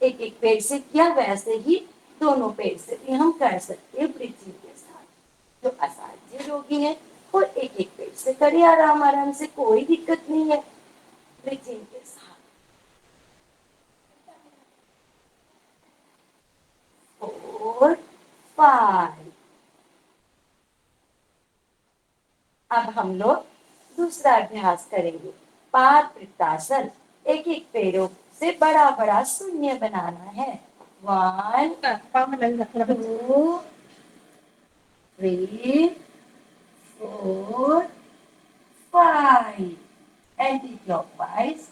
एक एक पैर से किया वैसे ही दोनों पैर से भी हम कर सकते हैं ब्रीथिंग के साथ। जो असाध्य रोगी है वो एक एक पैर से करे आराम आराम से, कोई दिक्कत नहीं है ब्रीथिंग के साथ। 4, 5। अब हम लोग दूसरा अभ्यास करेंगे पादवृत्तासन। एक एक पैरों से बड़ा बड़ा शून्य बनाना है। 1, 2, 3, 4, 5। Anti clockwise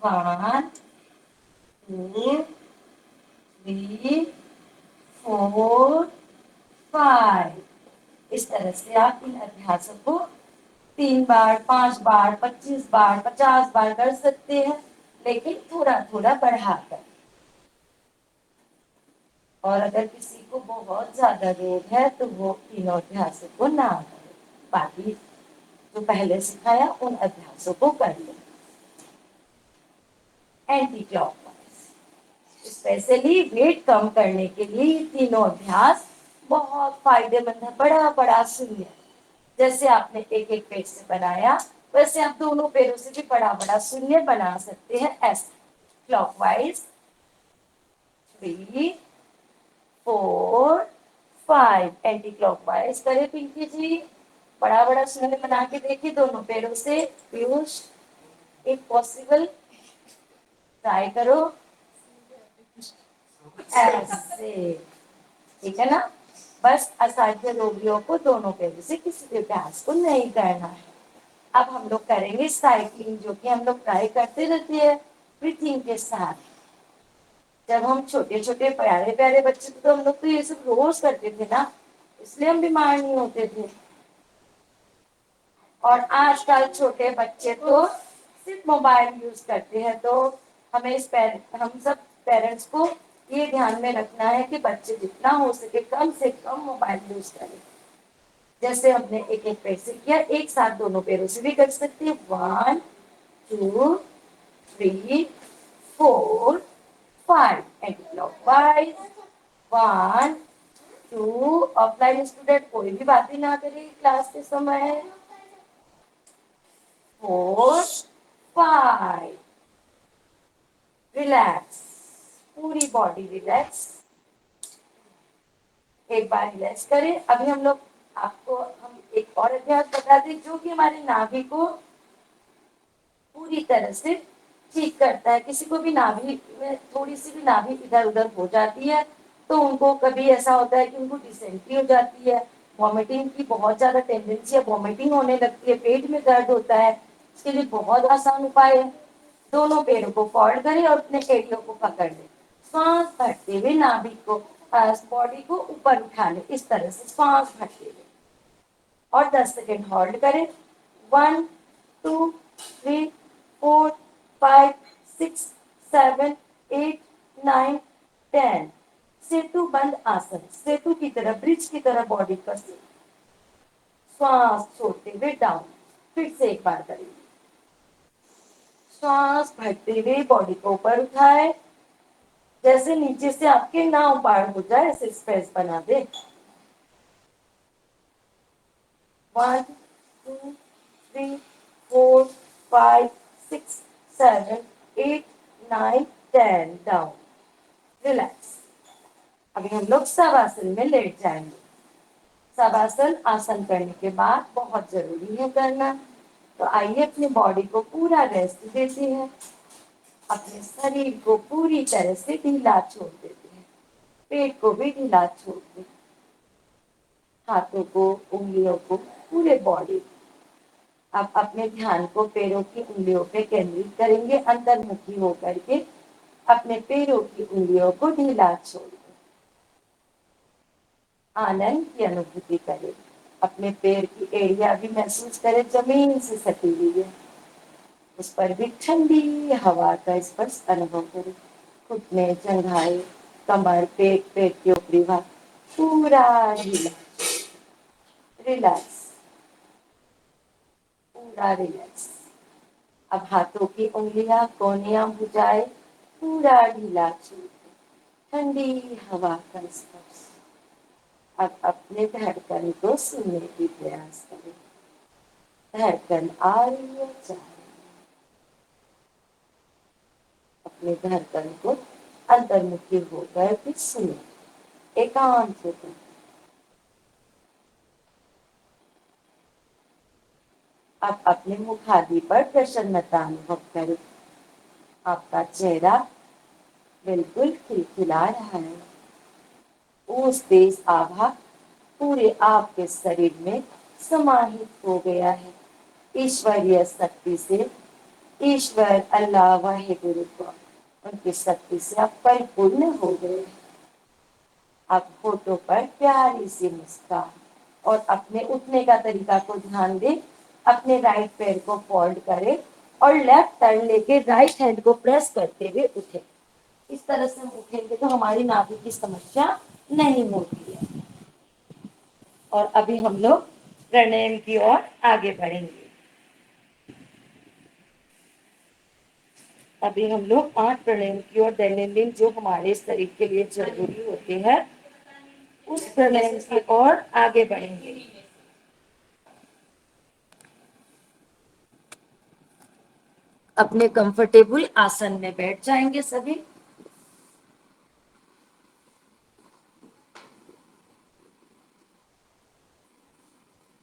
1, 2, 3, 4, 5। इस तरह से आप इन अभ्यासों को 3 बार, 5 बार, 25 बार, 50 बार कर सकते हैं, लेकिन थोड़ा थोड़ा बढ़ाकर। और अगर किसी को बहुत ज्यादा रोग है तो वो तीनों अभ्यासों को ना करे, बाकी जो पहले सिखाया उन अभ्यासों को कर ले। एंटी क्लॉकवाइज स्पेशली वेट कम करने के लिए ये तीनों अभ्यास बहुत फायदेमंद है। बड़ा बड़ा शून्य, जैसे आपने एक एक पैर से बनाया वैसे आप दोनों पैरों से भी बड़ा बड़ा शून्य बना सकते हैं। ऐसे क्लॉकवाइज 3, 4, 5। एंटी क्लॉकवाइज करे पिंकी जी, बड़ा बड़ा शून्य बना के देखिए दोनों पैरों से। पीयूष, इफ पॉसिबल ट्राई करो ऐसे, ठीक है ना। बस असाध्य रोगियों को दोनों पैरों से किसी भी अभ्यास को नहीं करना है। अब हम लोग करेंगे साइकिलिंग, जो कि हम लोग ट्राई करते रहते हैं ब्रीथिंग के साथ। जब हम छोटे छोटे प्यारे प्यारे बच्चे थे तो हम लोग तो ये सब रोज करते थे ना, इसलिए हम बीमार नहीं होते थे। और आजकल छोटे बच्चे तो सिर्फ मोबाइल यूज करते हैं, तो हमें हम सब पेरेंट्स को ये ध्यान में रखना है कि बच्चे जितना हो सके कम से कम मोबाइल यूज करें। जैसे हमने एक एक पैर से किया, एक साथ दोनों पैरों से भी कर सकते हैं। 1, 2, 3, 4, 5। Anti clockwise 1, 2। ऑफलाइन स्टूडेंट कोई भी बातें ना करे क्लास के समय। 4, 5। रिलैक्स, पूरी बॉडी रिलैक्स। एक बार रिलैक्स करें। अभी हम लोग आपको हम एक और अभ्यास बता दें जो कि हमारे नाभि को पूरी तरह से ठीक करता है। किसी को भी नाभि में थोड़ी सी भी नाभि इधर उधर हो जाती है तो उनको कभी ऐसा होता है कि उनको डिसेंट्री हो जाती है, वॉमिटिंग की बहुत ज्यादा टेंडेंसी है, वॉमिटिंग होने लगती है, पेट में दर्द होता है। इसके लिए बहुत आसान उपाय है। दोनों पैरों को फोल्ड करें और अपने एड़ियों को पकड़ लें। सांस भरते हुए नाभि को, बॉडी को ऊपर उठा लें। इस तरह से सांस भरते हुए और 10 सेकेंड होल्ड करें। 1, 2, 3, 4, 5, 6, 7, 8, 9, 10। सेतु बंद आसन, सेतु की तरह, ब्रिज की तरह बॉडी का श्वास छोड़ते हुए डाउन। फिर से एक बार करेंगे। श्वास भरते हुए बॉडी को ऊपर उठाए, जैसे नीचे से आपके नाव पार हो जाए ऐसे स्पेस बना दे। 1 2 3 4 5 6 7 8 9 10 डाउन। रिलैक्स। अभी हम लोग शवासन में लेट जाएंगे। शवासन आसन करने के बाद बहुत जरूरी है करना, तो आइए अपनी बॉडी को पूरा रेस्ट देते हैं, अपने शरीर को पूरी तरह से ढीला छोड़ देते हैं, पेट को भी ढीला छोड़ देते हैं, हाथों को, उंगलियों को, पूरे बॉडी। अब अपने ध्यान को पैरों की उंगलियों पे केंद्रित करेंगे, अंतर्मुखी होकर के अपने पैरों की उंगलियों को ढीला छोड़ दें। आनंद की अनुभूति करें, अपने पैर की एड़ियां भी महसूस करें जमीन से सटी हुई है, उस पर भी ठंडी हवा का स्पर्श अनुभव करें। घुटने, जंघाएं, कमर, पेट, पेट के ऊपरी भाग पूरा रिलैक्स, रिलैक्स, पूरा रिलैक्स। अब हाथों की उंगलियां, कोहनियां, भुजाएं पूरा ढीला छोड़, ठंडी हवा का स्पर्श। अब अपने धड़कन को सुनने की प्रयास करें, धड़कन आ रही है, जा रही है। अपने धड़कन को अंतर्मुखी होकर भी सुने, एकांत होकर। अब अपने मुखादि पर प्रसन्नता अनुभव करें, आपका चेहरा बिल्कुल खिलखिला रहा है, उस तेज आभा पूरे आपके शरीर में समाहित हो गया है। ईश्वरीय शक्ति से, ईश्वर अल्लाह वाहिगुरु को, उनकी शक्ति से आप परिपूर्ण हो गए हैं। आप होठों पर प्यारी सी मुस्कान और अपने उठने का तरीका को ध्यान दें। अपने राइट पैर को फोल्ड करें और लेफ्ट टर्न लेके राइट हैंड को प्रेस करते हुए उठे। इस तरह से हम उठेंगे तो हमारी नाभि की समस्या नहीं होती है। और अभी हम लोग प्राणायाम की ओर आगे बढ़ेंगे। अभी हम लोग 8 प्राणायाम की ओर दैनंदिन जो हमारे शरीर के लिए जरूरी होते हैं उस प्राणायाम की ओर आगे बढ़ेंगे। अपने कंफर्टेबल आसन में बैठ जाएंगे सभी।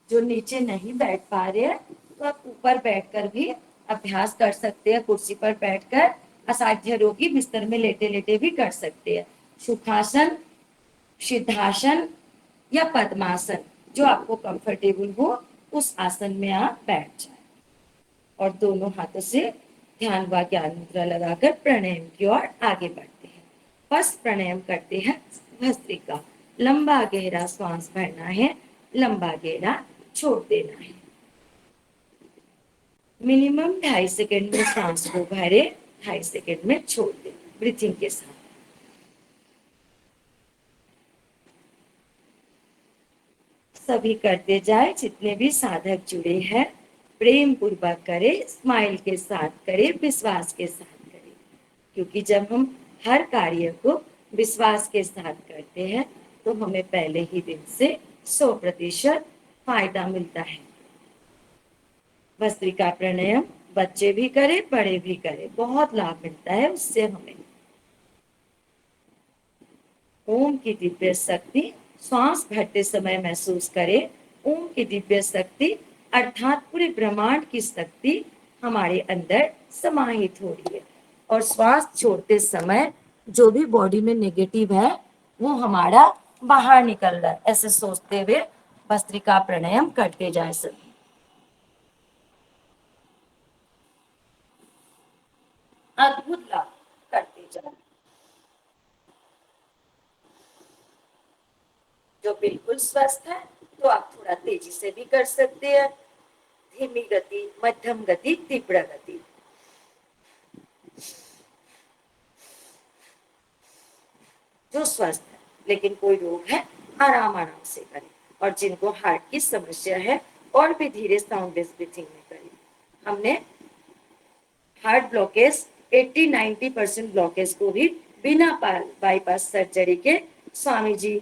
जो नीचे नहीं बैठ पा रहे हैं तो आप ऊपर बैठकर भी अभ्यास कर सकते हैं। कुर्सी पर बैठकर, असाध्य रोगी बिस्तर में लेटे लेटे भी कर सकते हैं। सुखासन, सिद्धासन या पद्मासन, जो आपको कंफर्टेबल हो उस आसन में आप बैठ जाए और दोनों हाथों से ध्यान व ज्ञान मुद्रा लगाकर प्राणायाम की ओर आगे बढ़ते हैं। फर्स्ट प्राणायाम करते हैं भस्त्रिका। लंबा गहरा श्वास भरना है, लंबा गहरा छोड़ देना है। मिनिमम 2.5 सेकेंड में सांस को भरे, 2.5 सेकेंड में छोड़ देना ब्रीथिंग के साथ। सभी करते जाए, जितने भी साधक जुड़े हैं प्रेम पूर्वक करे, स्माइल के साथ करे, विश्वास के साथ करे, क्योंकि जब हम हर कार्य को विश्वास के साथ करते हैं तो हमें पहले ही दिन से 100% फायदा मिलता है। भस्त्रिका प्राणायाम बच्चे भी करे, बड़े भी करे, बहुत लाभ मिलता है उससे हमें। ओम की दिव्य शक्ति श्वास भरते समय महसूस करें। ओम की दिव्य शक्ति अर्थात पूरे ब्रह्मांड की शक्ति हमारे अंदर समाहित हो रही है और श्वास छोड़ते समय जो भी बॉडी में नेगेटिव है वो हमारा बाहर निकल रहा है, ऐसे सोचते हुए भस्त्रिका प्राणायाम करते जाए सभी। अद्भुत लाभ करते जाए। जो बिल्कुल स्वस्थ है तो आप थोड़ा तेजी से भी कर सकते हैं, धीमी गति, मध्यम गति, तीव्र गति। जो स्वस्थ है लेकिन कोई रोग है आराम आराम से करें, और जिनको हार्ट की समस्या है और भी धीरे साउंडलेस ब्रीथिंग में करें। हमने हार्ट ब्लॉकेज 80-90% ब्लॉकेज को भी बिना बाईपास सर्जरी के स्वामी जी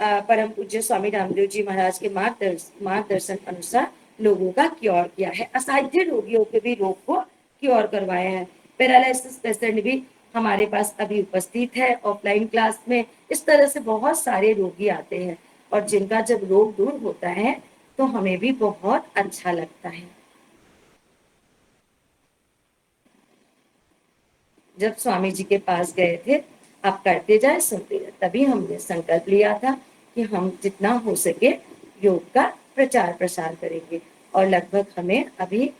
परम पूज्य स्वामी रामदेव जी महाराज के मार्गदर्शन अनुसार लोगों का क्योर किया है। असाध्य रोगियों के भी रोग को क्योर करवाया है। पैरालिसिस पेशेंट भी हमारे पास अभी उपस्थित है ऑफलाइन क्लास में। इस तरह से बहुत सारे रोगी आते हैं, और जिनका जब रोग दूर होता है तो हमें भी बहुत अच्छा लगता है। जब स्वामी जी के पास गए थे, आप करते जाए सुनते जाए, तभी हमने संकल्प लिया था कि हम जितना हो सके योग का प्रचार प्रसार करेंगे। और लगभग हमें अभी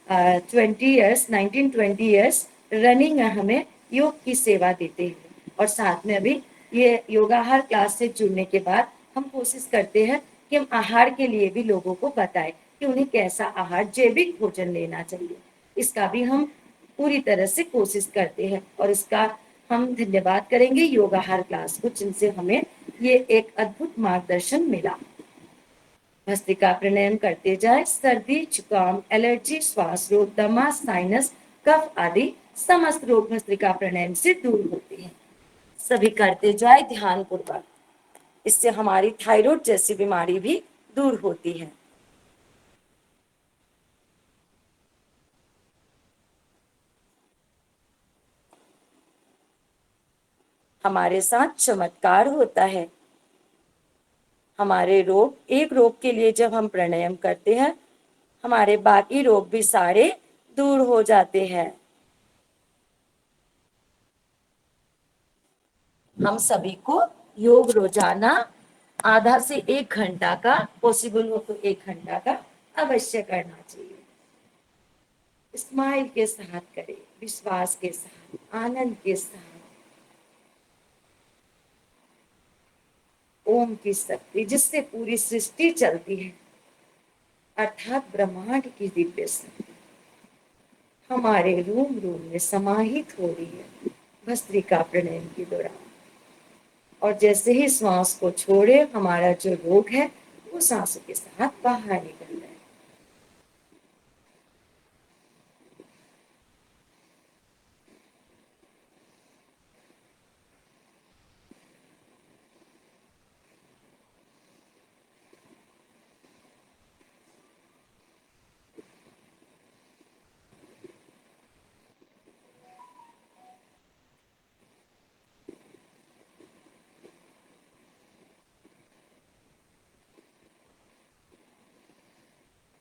19-20 ईयर्स रनिंग हमें योग की सेवा देते हैं। और साथ में अभी ये योगाहार क्लास से जुड़ने के बाद हम कोशिश करते हैं कि हम आहार के लिए भी लोगों को बताएं कि उन्हें कैसा आहार, जैविक भोजन लेना चाहिए। इसका भी हम पूरी तरह से कोशिश करते हैं, और इसका हम धन्यवाद करेंगे योगाहार क्लास को, जिनसे हमें ये एक अद्भुत मार्गदर्शन मिला। भस्त्रिका प्राणायाम करते जाए, सर्दी, जुकाम, एलर्जी, श्वास रोग, दमा, साइनस, कफ आदि समस्त रोग भस्त्रिका प्राणायाम से दूर होते हैं। सभी करते जाए ध्यान पूर्वक, इससे हमारी थायराइड जैसी बीमारी भी दूर होती है। हमारे साथ चमत्कार होता है। हमारे रोग, एक रोग के लिए जब हम प्राणायाम करते हैं, हमारे बाकी रोग भी सारे दूर हो जाते हैं। हम सभी को योग रोजाना आधा से 1 घंटा का, पॉसिबल हो तो 1 घंटा का अवश्य करना चाहिए। स्माइल के साथ करें, विश्वास के साथ, आनंद के साथ। ओम की शक्ति जिससे पूरी सृष्टि चलती है, अर्थात ब्रह्मांड की दिव्य शक्ति हमारे रूम रूम में समाहित हो रही है भस्त्रिका प्राणायाम के दौरान। और जैसे ही श्वास को छोड़े, हमारा जो रोग है वो सांसों के साथ बाहर निकल रहा है।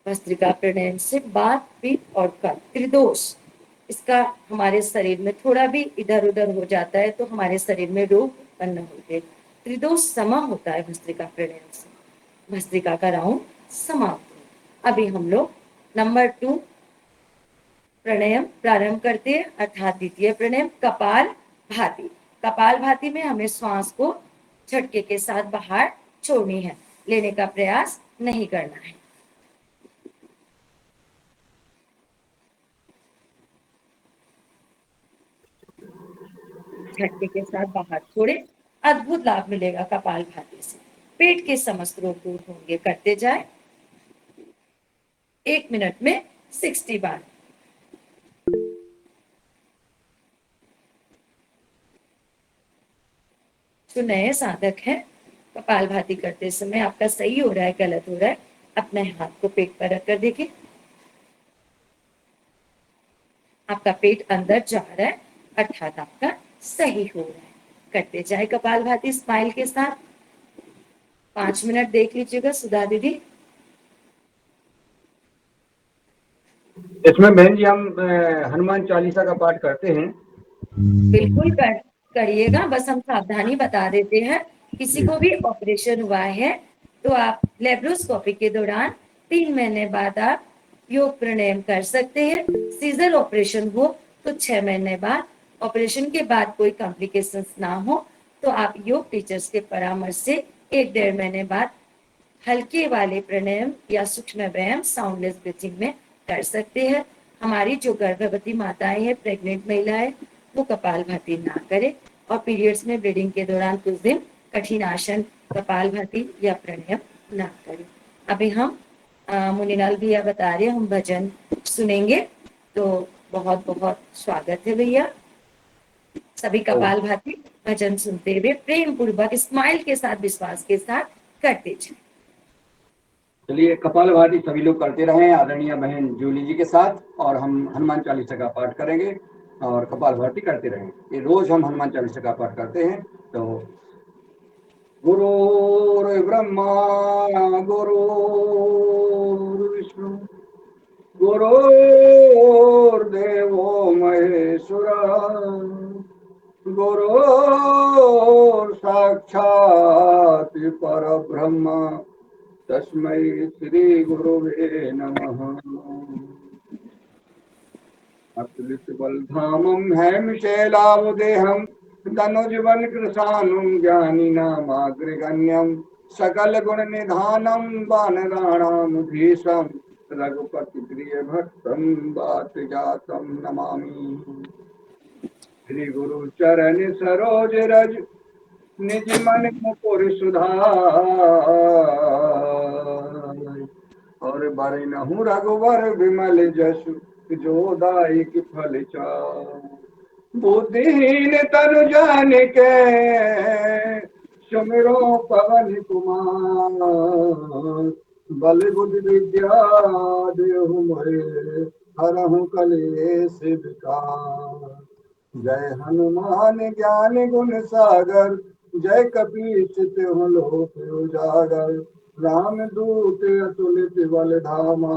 भस्त्रिका प्राणायाम से बात, पित्त और कफ त्रिदोष, इसका हमारे शरीर में थोड़ा भी इधर उधर हो जाता है तो हमारे शरीर में रोग उत्पन्न होते हैं। त्रिदोष समा होता है भस्त्रिका प्राणायाम से। भस्त्रिका का राउंड समाप्त हो। अभी हम लोग नंबर 2 प्राणायाम प्रारंभ करते हैं, अर्थात द्वितीय प्राणायाम कपाल भाती। कपाल भाती में हमें श्वास को झटके के साथ बाहर छोड़नी है, लेने का प्रयास नहीं करना है। झटके के साथ बाहर छोड़े, अद्भुत लाभ मिलेगा कपाल भाती से। पेट के समस्त रोग दूर होंगे। करते जाए 1 मिनट में 60 बार। जो नए साधक हैं, कपाल भाती करते समय आपका सही हो रहा है गलत हो रहा है, अपने हाथ को पेट पर रखकर देखिए। आपका पेट अंदर जा रहा है, अर्थात आपका सही हो रहा है। करते जाए कपाल भाती स्माइल के साथ। 5 मिनट देख लीजिएगा सुधा दीदी। इसमें बहन जी हम हनुमान चालीसा का पाठ करते हैं। बिल्कुल करिएगा, बस हम सावधानी बता देते हैं। किसी को भी ऑपरेशन हुआ है तो आप लेप्रोस्कोपी के दौरान 3 महीने बाद आप योग प्राणायाम कर सकते हैं। सीजर ऑपरेशन हो तो 6 महीने बाद। ऑपरेशन के बाद कोई कॉम्प्लिकेशंस ना हो तो आप योग टीचर्स के परामर्श से 1-1.5 महीने बाद हल्के वाले प्राणायाम या सूक्ष्म व्यायाम साउंडलेस ब्रीथिंग में कर सकते हैं। हमारी जो गर्भवती माताएं हैं, प्रेग्नेंट महिलाएं, वो कपाल भाती ना करें, और पीरियड्स में ब्लीडिंग के दौरान कुछ दिन कठिन आसन कपालभाति या प्राणायाम ना करें। अभी हम मुनीलाल भैया बता रहे हैं, हम भजन सुनेंगे, तो बहुत बहुत स्वागत है भैया। सभी कपालभाति भजन सुनते हुए प्रेम पूर्वक स्माइल के साथ विश्वास के साथ करते जाए। चलिए कपालभाति सभी लोग करते रहें आदरणीय बहन जूली जी के साथ, और हम हनुमान चालीसा का पाठ करेंगे और कपालभाति करते रहें। ये रोज हम हनुमान चालीसा का पाठ करते हैं। तो गुरुर्ब्रह्मा गुरुर्विष्णु गुरुर्देवो महेश्वरः गुरुर् साक्षात् परब्रह्म तस्मै श्री गुरुवे नमः। अतुलित बलधामं हैमिशैलावदेहं धनुजवन कृशानुं ज्ञानिनामाग्रगण्यं सकल गुण निधानं वानराणां भीषं रघुपति प्रिय भक्तं वात जातं नमामि। श्री गुरु चरण सरोज रज निज मन मुकुर सुधार और बरनहु रघुवर विमल जसु जो दायक फल चार। बुद्धिहीन तनु जानिके सुमिरो पवन कुमार बल बुद्धि विद्या देहु मोहे हरहु कलेश विकार। जय हनुमान ज्ञान गुण सागर जय कपीस तिहु लोक उजागर। राम दूत अतुलित बल धामा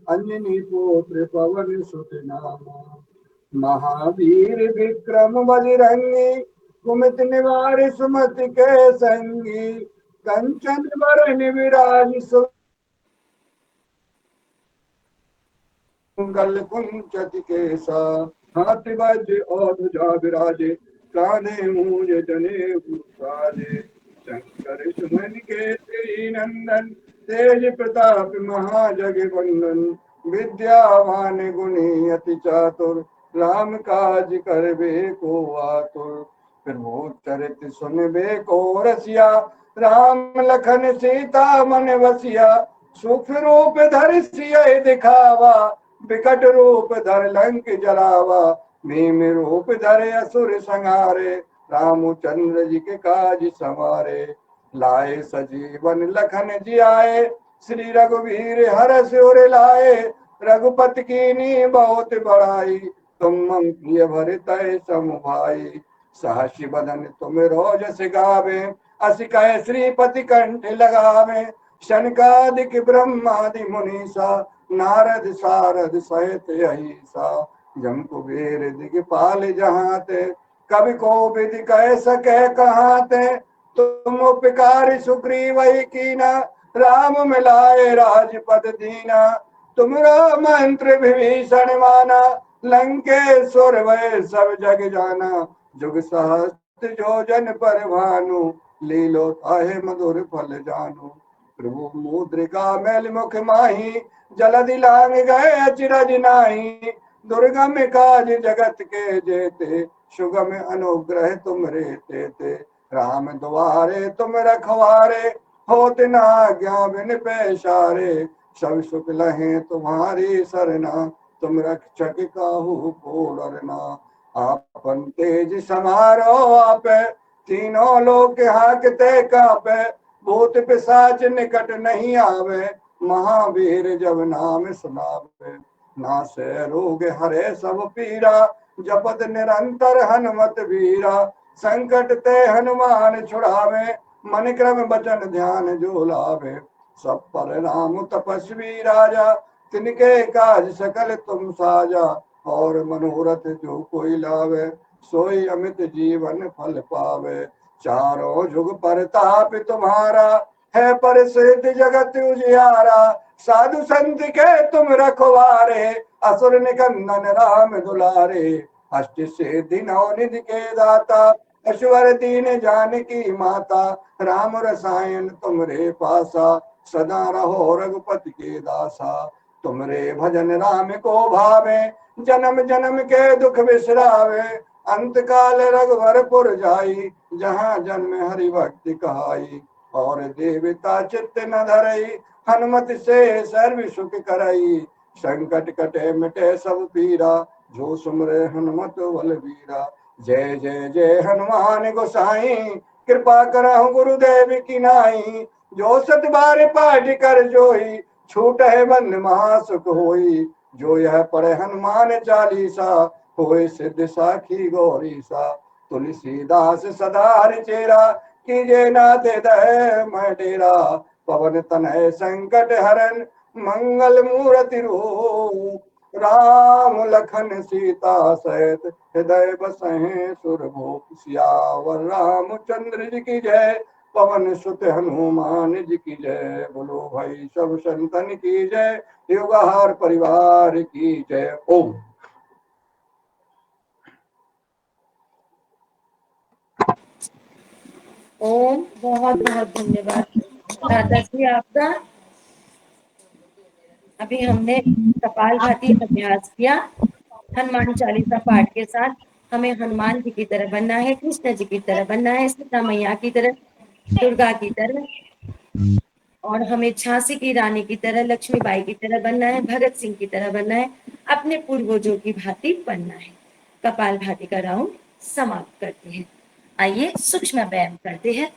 अंजनी पुत्र पवन सुत नामा। महावीर विक्रम बजरंगी कुमति निवार सुमति के संगी। कंचन बरन विराज सुमंगल कुंचति केसा। हाथी वज्र और ध्वजा विराजे कान्हे मूंज जनेऊ साजे। शंकर सुमन केसरी नंदन तेज प्रताप महाजगवंदन। विद्यावान गुणी अति चातुर राम काज करबे को आतुर। प्रभु चरित सुनबे को रसिया राम लखन सीता मन बसिया। सूक्ष्म रूप धरि सियहि दिखावा विकट रूप धर लंक जलावा। भीम रूप धरे असुर संहारे रामचंद्र जी के काज संवारे। लाए सजीवन लखन जियाए श्री रघुवीर हरषि उर लाए। रघुपति कीन्ही बहुत बड़ाई तुम मम प्रिय भरतहि सम भाई। सहसी बदन तुम रोजस गावे अस कह श्रीपति कंठ लगावे। शनकादिक ब्रह्मादि मुनीसा नारद सारद सहित अहिसा। जम कुबेर दिगपाल जहाते कवि को विधि कह सके कहाते। तुम उपकार सुग्रीवहि कीना राम मिलाए राजपद दीना। तुमरा मंत्र विभीषण माना लंकेश्वर भय सब जग जाना। जुग सहस्त्र जो जन पर भानु लीलो ताहे मधुर फल जानु। प्रभु मुद्रिका मैल मुख माही जलधि लांग गए अचरज नाही। दुर्गम काज जगत के जेते सुगम अनुग्रह तुम रे तेते। राम द्वारे तुम रखवारे होत न आज्ञा बिन पैसारे। सब सुख लहे तुम्हारी सरना तुम रक्षक काहू को डरना। आपन तेज समारो आपे तीनों लोक हाकते कापे। भूत पिशाच निकट नहीं आवे महावीर जब नाम सुनावे। नासे रोग हरे सब पीरा जपत निरंतर हनुमत वीरा। संकट ते हनुमान छुड़ावे मन क्रम बचन ध्यान जो लावे। सब पर राम तपस्वी राजा तिनके काज सकल तुम साजा। और मनोरथ जो कोई लावे सोई अमित जीवन फल पावे। चारों जुग परताप तुम्हारा है प्रसिद्ध जगत उजियारा। साधु संत के तुम रखवारे असुर निकंदन राम दुलारे। अष्ट सिद्धि नौ निधि के दाता ऐश्वर दीन जानकी माता। राम रसायन तुमरे पासा सदा रहो रघुपति के दासा। तुमरे भजन राम को भावे जन्म जन्म के दुख बिसरावे। अंतकाल रघुवरपुर जाई, जहाँ जन्म हरि भक्ति कहाई। और देवता चित्त न धरई, हनुमत से सर्व सुख करई। संकट कटे मिटे सब पीरा, जो सुमरे हनुमत बलबीरा। जय जय जय हनुमान गोसाई, कृपा करहु गुरुदेव की नाई। जो सत बार पाठ कर जोई, छूट है बंद महासुख होई। जो यह पढ़े हनुमान चालीसा, होए सिद्ध साखी गौरी सा। तुलसीदास सदा हरिचेरा, कीजे नाथ हृदय मैं डेरा। पवन तनय संकट हरन, मंगल मूर्ति रूप। राम लखन सीता सहित, हृदय बसहें सुरभूप। सियावर रामचंद्र जी की जय, पवन सुत हनुमान जी की जय। बोलो भाई सब संतन की जय, युगहार परिवार की जय। ओम। ओम। बहुत बहुत धन्यवाद दादा जी आपका। अभी हमने कपालभाति अभ्यास किया हनुमान चालीसा पाठ के साथ। हमें हनुमान जी की तरह बनना है, कृष्ण जी की तरह बनना है, सीता मैया की तरह, दुर्गा की तरह, और हमें झांसी की रानी की तरह, लक्ष्मीबाई की तरह बनना है, भगत सिंह की तरह बनना है, अपने पूर्वजों की भांति बनना है। कपालभाति का राउंड समाप्त करते हैं। आइए सूक्ष्म व्यायाम करते हैं।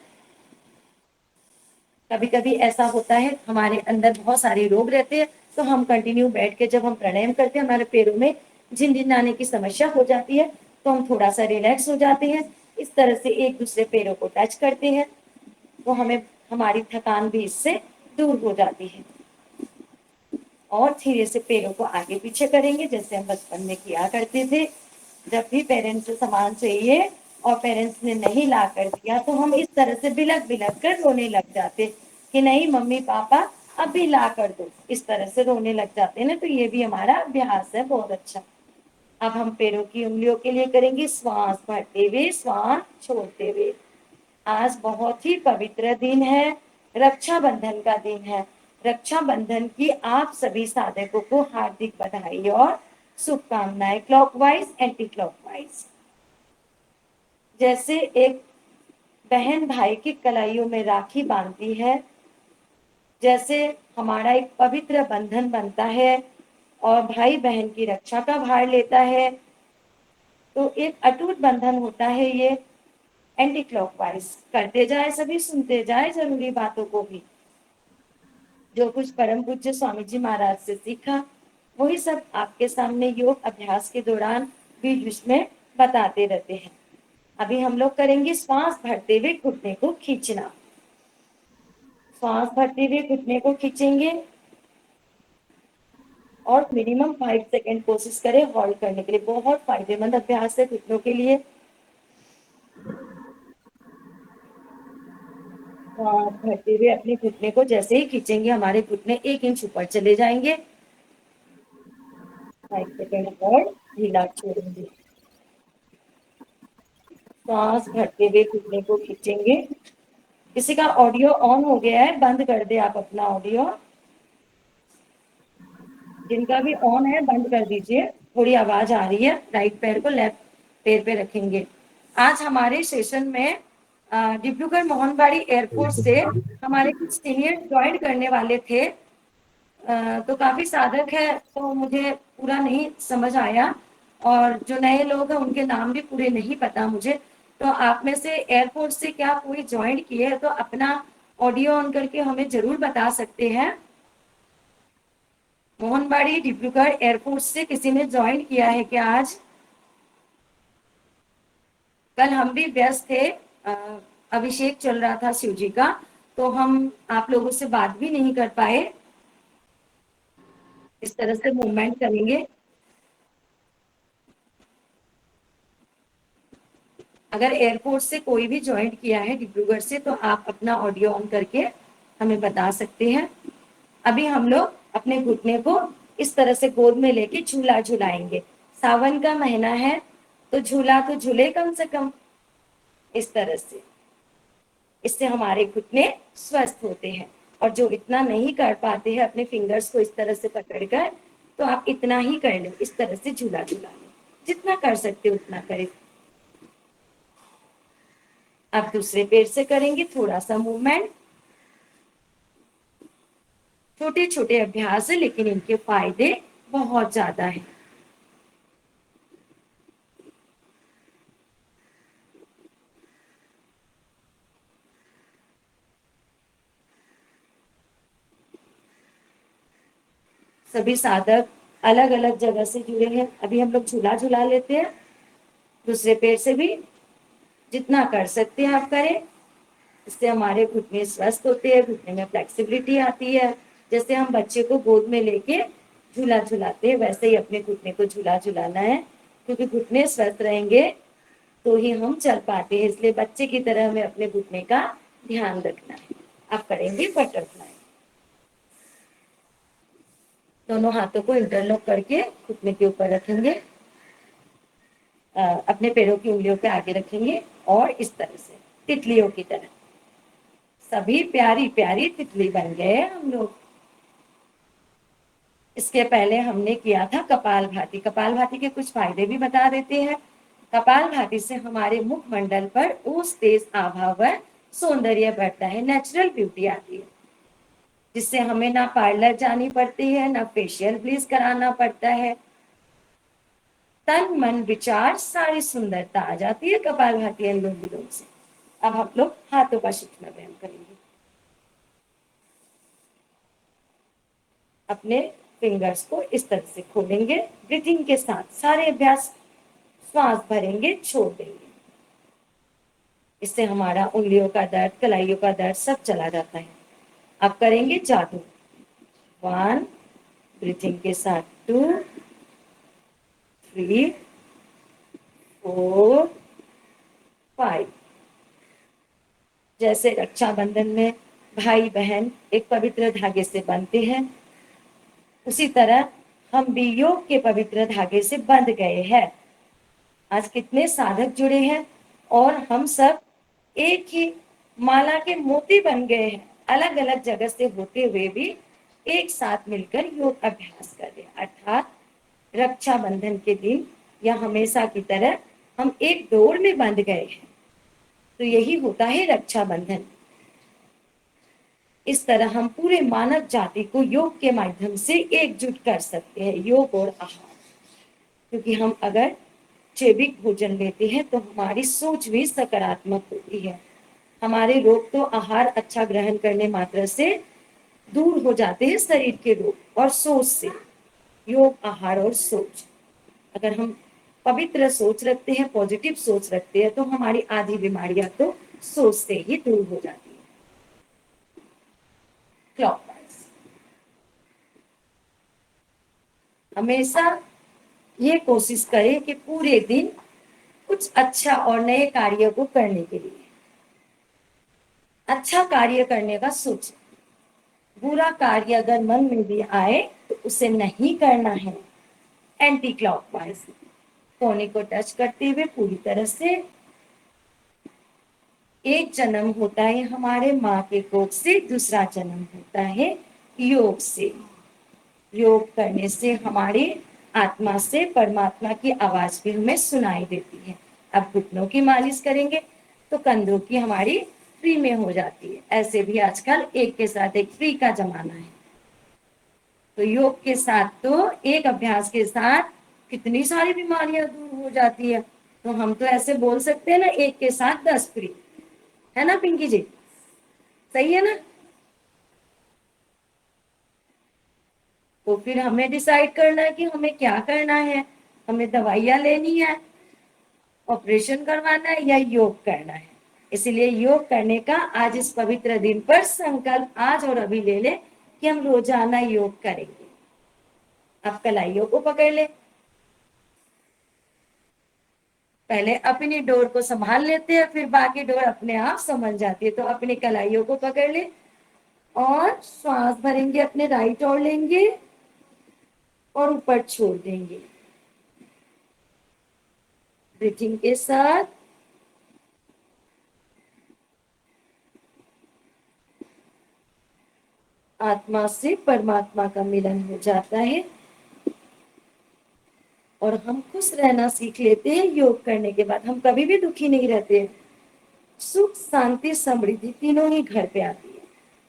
कभी कभी ऐसा होता है हमारे अंदर बहुत सारे रोग रहते हैं, तो हम कंटिन्यू बैठ के जब हम प्राणायाम करते हैं हमारे पैरों में झिनझिनाने की समस्या हो जाती है, तो हम थोड़ा सा रिलैक्स हो जाते हैं। इस तरह से एक दूसरे पैरों को टच करते हैं, तो हमें हमारी थकान भी इससे दूर हो जाती है। और धीरे से पैरों को आगे पीछे करेंगे, जैसे हम बचपन में किया करते थे। जब भी पेरेंट्स से सामान चाहिए और पेरेंट्स ने नहीं ला कर दिया, तो हम इस तरह से बिलक बिलक कर रोने लग जाते कि नहीं मम्मी पापा अभी ला कर दो। इस तरह से रोने लग जाते ना, तो ये भी हमारा अभ्यास है बहुत अच्छा। अब हम पैरों की उंगलियों के लिए करेंगे श्वास भरते हुए, श्वास छोड़ते हुए। आज बहुत ही पवित्र दिन है, रक्षाबंधन का दिन है। रक्षाबंधन की आप सभी साधकों को हार्दिक बधाई और शुभकामनाएं, क्लॉकवाइज एंटी क्लॉकवाइज। जैसे एक बहन भाई की कलाइयों में राखी बांधती है, जैसे हमारा एक पवित्र बंधन बनता है और भाई बहन की रक्षा का भार लेता है, तो एक अटूट बंधन होता है। ये एंटी क्लॉकवाइज करते जाए, सभी सुनते जाए जरूरी बातों को भी। जो कुछ परम पूज्य स्वामी जी महाराज से सीखा वही सब आपके सामने योग अभ्यास के दौरान बीच में बताते रहते हैं। अभी हम लोग करेंगे श्वास भरते हुए घुटने को खींचना। श्वास भरते हुए घुटने को खींचेंगे और मिनिमम 5 सेकेंड कोशिश करें होल्ड करने के लिए। बहुत फायदेमंद अभ्यास है घुटनों के लिए। श्वास भरते हुए अपने घुटने को जैसे ही खींचेंगे हमारे घुटने 1 इंच ऊपर चले जाएंगे। 5 सेकेंड और ढीला छोड़ेंगे। श्वास भरते हुए घुटने को खींचेंगे। किसी का ऑडियो ऑन हो गया है, बंद कर दे आप अपना ऑडियो। जिनका भी ऑन है बंद कर दीजिए, थोड़ी आवाज आ रही है। राइट पैर को लेफ्ट पैर पे रखेंगे। आज हमारे सेशन में डिब्रूगढ़ मोहनबाड़ी एयरपोर्ट से हमारे कुछ सीनियर ज्वाइन करने वाले थे। तो काफी साधक है, तो मुझे पूरा नहीं समझ आया, और जो नए लोग हैं उनके नाम भी पूरे नहीं पता मुझे। तो आप में से एयरपोर्ट से क्या कोई ज्वाइन किए है तो अपना ऑडियो ऑन करके हमें जरूर बता सकते हैं। मोहनबाड़ी डिब्रूगढ़ एयरपोर्ट से किसी ने ज्वाइन किया है क्या आज? कल हम भी व्यस्त थे, अभिषेक चल रहा था शिव जी का, तो हम आप लोगों से बात भी नहीं कर पाए। इस तरह से मूवमेंट करेंगे। अगर एयरपोर्ट से कोई भी ज्वाइन किया है डिब्रूगढ़ से, तो आप अपना ऑडियो ऑन करके हमें बता सकते हैं। अभी हम लोग अपने घुटने को इस तरह से गोद में लेके झूला झुलाएंगे। सावन का महीना है तो झूला तो झूले कम से कम इस तरह से। इससे हमारे घुटने स्वस्थ होते हैं। और जो इतना नहीं कर पाते हैं अपने फिंगर्स को इस तरह से पकड़कर, तो आप इतना ही कर लें, इस तरह से झूला झूला लें। जितना कर सकते उतना करें। अब दूसरे पैर से करेंगे थोड़ा सा मूवमेंट। छोटे छोटे अभ्यास है लेकिन इनके फायदे बहुत ज्यादा है। सभी साधक अलग अलग जगह से जुड़े हैं। अभी हम लोग झूला झूला लेते हैं, दूसरे पैर से भी जितना कर सकते हैं आप करें। इससे हमारे घुटने स्वस्थ होते हैं, घुटने में फ्लेक्सिबिलिटी आती है। जैसे हम बच्चे को गोद में लेके झूला झूलाते हैं वैसे ही अपने घुटने को झूला झूलाना है, क्योंकि घुटने स्वस्थ रहेंगे तो ही हम चल पाते हैं। इसलिए बच्चे की तरह हमें अपने घुटने का ध्यान रखना है। आप करेंगे बटरफ्लाई। दोनों हाथों को इंटरलॉक करके घुटने के ऊपर रखेंगे, अपने पैरों की उंगलियों पे आगे रखेंगे और इस तरह से तितलियों की तरह सभी प्यारी प्यारी तितली बन गए हम लोग। इसके पहले हमने किया था कपालभाति। कपालभाति के कुछ फायदे भी बता देते हैं। कपालभाति से हमारे मुखमंडल पर ओज तेज आभा व सौंदर्य बढ़ता है, नेचुरल ब्यूटी आती है, जिससे हमें ना पार्लर जानी पड़ती है ना फेशियल ब्लीच कराना पड़ता है। तन मन विचार सारी सुंदरता आ जाती है कपालभाति अनुलोम विलोम से। अब हम लोग हाथों का सूक्ष्म व्यायाम करेंगे। अपने फिंगर्स को इस तरह से खोलेंगे, ब्रीथिंग के साथ सारे अभ्यास। श्वास भरेंगे, छोड़ देंगे। इससे हमारा उंगलियों का दर्द, कलाइयों का दर्द सब चला जाता है। अब करेंगे जादू। 1, ब्रीथिंग के साथ 2, 3, 4, 5। जैसे रक्षाबंधन में भाई बहन एक पवित्र धागे से बंधते हैं, उसी तरह हम भी योग के पवित्र धागे से बंध गए हैं। आज कितने साधक जुड़े हैं और हम सब एक ही माला के मोती बन गए हैं। अलग अलग जगह से होते हुए भी एक साथ मिलकर योग अभ्यास कर रहे हैं। अर्थात रक्षाबंधन के दिन या हमेशा की तरह हम एक डोर में बंध गए हैं। तो यही होता है रक्षाबंधन। इस तरह हम पूरे मानव जाति को योग के माध्यम से एकजुट कर सकते हैं। योग और आहार, क्योंकि हम अगर जैविक भोजन लेते हैं तो हमारी सोच भी सकारात्मक होती है। हमारे रोग तो आहार अच्छा ग्रहण करने मात्र से दूर हो जाते हैं, शरीर के रोग और सोच से। योग, आहार और सोच, अगर हम पवित्र सोच रखते हैं, पॉजिटिव सोच रखते हैं, तो हमारी आधी बीमारियां तो सोच से ही दूर हो जाती है। क्लॉकवाइज हमेशा ये कोशिश करें कि पूरे दिन कुछ अच्छा और नए कार्य को करने के लिए अच्छा कार्य करने का सोचें। बुरा कार्य अगर मन में भी आए तो उसे नहीं करना है। एंटी क्लॉकवाइज कोने को टच करते हुए पूरी तरह से। एक जन्म होता है हमारे माँ के कोख से, दूसरा जन्म होता है योग से। योग करने से हमारी आत्मा से परमात्मा की आवाज भी हमें सुनाई देती है। अब घुटनों की मालिश करेंगे तो कंधों की हमारी फ्री में हो जाती है। ऐसे भी आजकल एक के साथ एक फ्री का जमाना है। तो योग के साथ तो एक अभ्यास के साथ कितनी सारी बीमारियां दूर हो जाती है। तो हम तो ऐसे बोल सकते हैं ना, एक के साथ 10 फ्री, है ना पिंकी जी? सही है ना? तो फिर हमें डिसाइड करना है कि हमें क्या करना है। हमें दवाइयां लेनी है, ऑपरेशन करवाना है या योग करना है। इसलिए योग करने का आज इस पवित्र दिन पर संकल्प आज और अभी ले ले कि हम रोजाना योग करेंगे। अब कलाइयों को पकड़ ले। पहले अपनी डोर को संभाल लेते हैं, फिर बाकी डोर अपने आप समझ जाती है। तो अपनी कलाइयों को पकड़ ले और श्वास भरेंगे, अपने राइट ओर लेंगे और ऊपर छोड़ देंगे। ब्रीथिंग के साथ आत्मा से परमात्मा का मिलन हो जाता है और हम खुश रहना सीख लेते हैं। योग करने के बाद हम कभी भी दुखी नहीं रहते। सुख शांति समृद्धि तीनों ही घर पे आती है।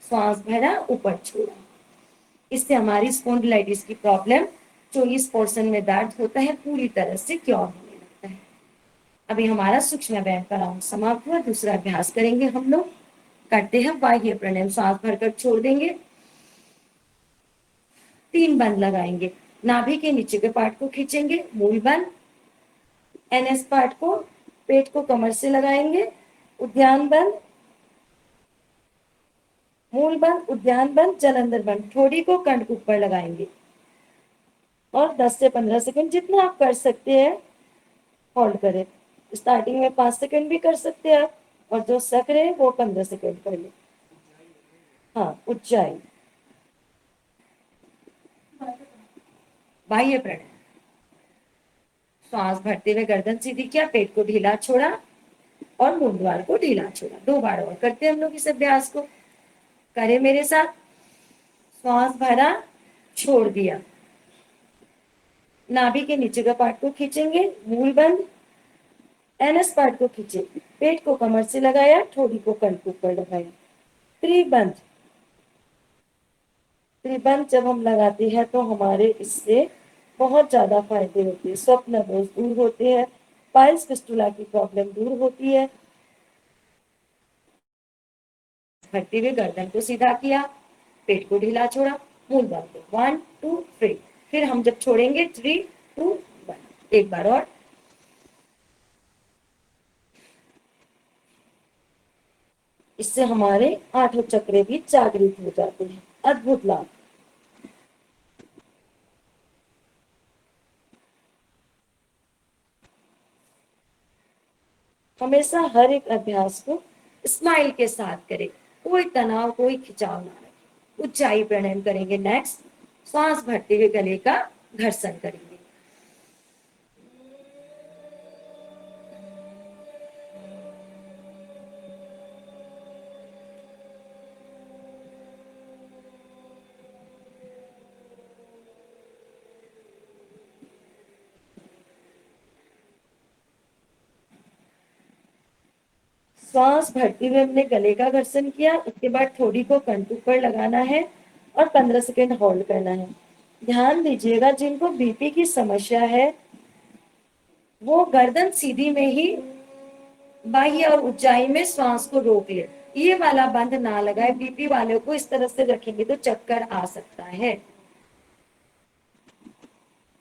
श्वास भरा, ऊपर छोड़ा, इससे हमारी स्पॉन्डिलाइटिस की प्रॉब्लम जो इस पोर्शन में दर्द होता है पूरी तरह से क्योर होने लगता है। अभी हमारा सूक्ष्म व्यायाम का राउंड समाप्त हुआ। दूसरा अभ्यास करेंगे हम लोग। करते हैं बाह्य प्राणायाम। सांस भरकर छोड़ देंगे, 3 बंद लगाएंगे। नाभि के नीचे के पार्ट को खींचेंगे, मूल बंद। एनएस पार्ट को, पेट को कमर से लगाएंगे, उद्यान बंद, मूल बंद, उद्यान बंद, जलंधर बंद। ठोड़ी को कंठ के ऊपर लगाएंगे और 10 से 15 सेकंड जितना आप कर सकते हैं होल्ड करें। स्टार्टिंग में 5 सेकंड भी कर सकते हैं आप, और जो सक रहे वो 15 सेकंड कर ले। हाँ, ऊंचाई। बाह्य प्राणायाम। श्वास भरते हुए गर्दन सीधी किया, पेट को ढीला छोड़ा और मूल द्वार को ढीला छोड़ा। 2 बार और करते हैं हम लोग इस अभ्यास को। करें मेरे साथ। श्वास भरा, छोड़ दिया, नाभि के नीचे का पार्ट को खींचेंगे, मूल बंद। एनएस पार्ट को खींचे, पेट को कमर से लगाया, ठोड़ी को कंठ के ऊपर लगाया। त्रिबंध। त्रिबंध जब हम लगाते हैं तो हमारे इससे बहुत ज्यादा फायदे होते हैं। स्वप्न दोष दूर होते हैं, पाइल्स फिस्टुला की प्रॉब्लम दूर होती है। भरते हुए गर्दन को सीधा किया, पेट को ढीला छोड़ा, मूल बांध दो। 1 2 3। फिर हम जब छोड़ेंगे 3 2 1। एक बार और। इससे हमारे 8 चक्र भी जागृत हो जाते हैं। अद्भुत लाभ। हमेशा हर एक अभ्यास को स्माइल के साथ करें, कोई तनाव, कोई खिंचाव ना रखें। ऊंचाई प्राणायाम करेंगे नेक्स्ट। श्वास भरते हुए गले का घर्षण करेंगे। श्वास भरते हुए हमने गले का घर्षण किया। उसके बाद ठोड़ी को कंठ पर लगाना है और 15 सेकेंड होल्ड करना है। ध्यान दीजिएगा, जिनको बीपी की समस्या है वो गर्दन सीधी में ही बाह्य और ऊंचाई में श्वास को रोक ले। ये वाला बंद ना लगाए। बीपी वालों को इस तरह से रखेंगे तो चक्कर आ सकता है।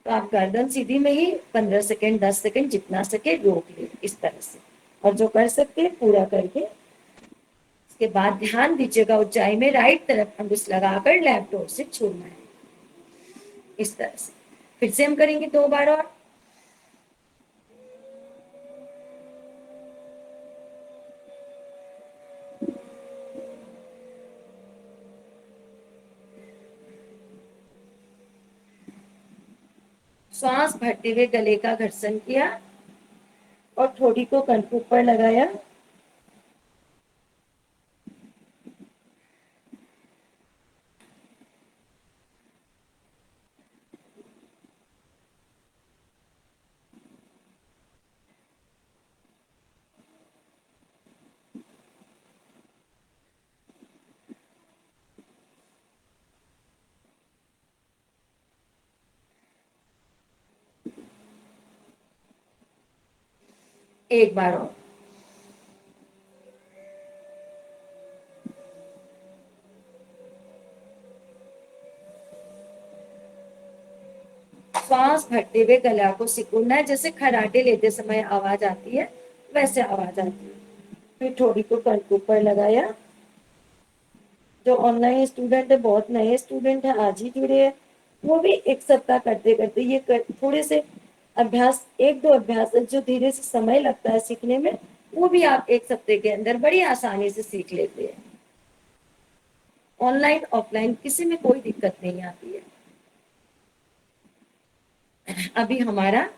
तो आप गर्दन सीधी में ही 15 सेकेंड 10 सेकेंड जितना सके रोक ले इस तरह से, और जो कर सकते हैं पूरा करके। इसके बाद ध्यान दीजिएगा, ऊंचाई में राइट तरफ अंगुश लगाकर लेफ्ट ओर से छोड़ना है इस तरह से। फिर से हम करेंगे 2 बार और। श्वास भरते हुए गले का घर्षण किया और ठोड़ी को कंठ के ऊपर लगाया। एक बार और। श्वास भरते हुए गला को सिकुड़ना है, जैसे खराटे लेते समय आवाज आती है वैसे आवाज आती है। फिर ठोड़ी को कंठ के ऊपर लगाया। जो ऑनलाइन स्टूडेंट है, बहुत नए स्टूडेंट है, आज ही जुड़े हैं, वो भी 1 सप्ताह करते करते थोड़े से अभ्यास, 1-2 अभ्यास जो धीरे से समय लगता है सीखने में, वो भी आप 1 सप्ताह के अंदर बड़ी आसानी से सीख लेते हैं। ऑनलाइन ऑफलाइन किसी में कोई दिक्कत नहीं आती है। अभी हमारा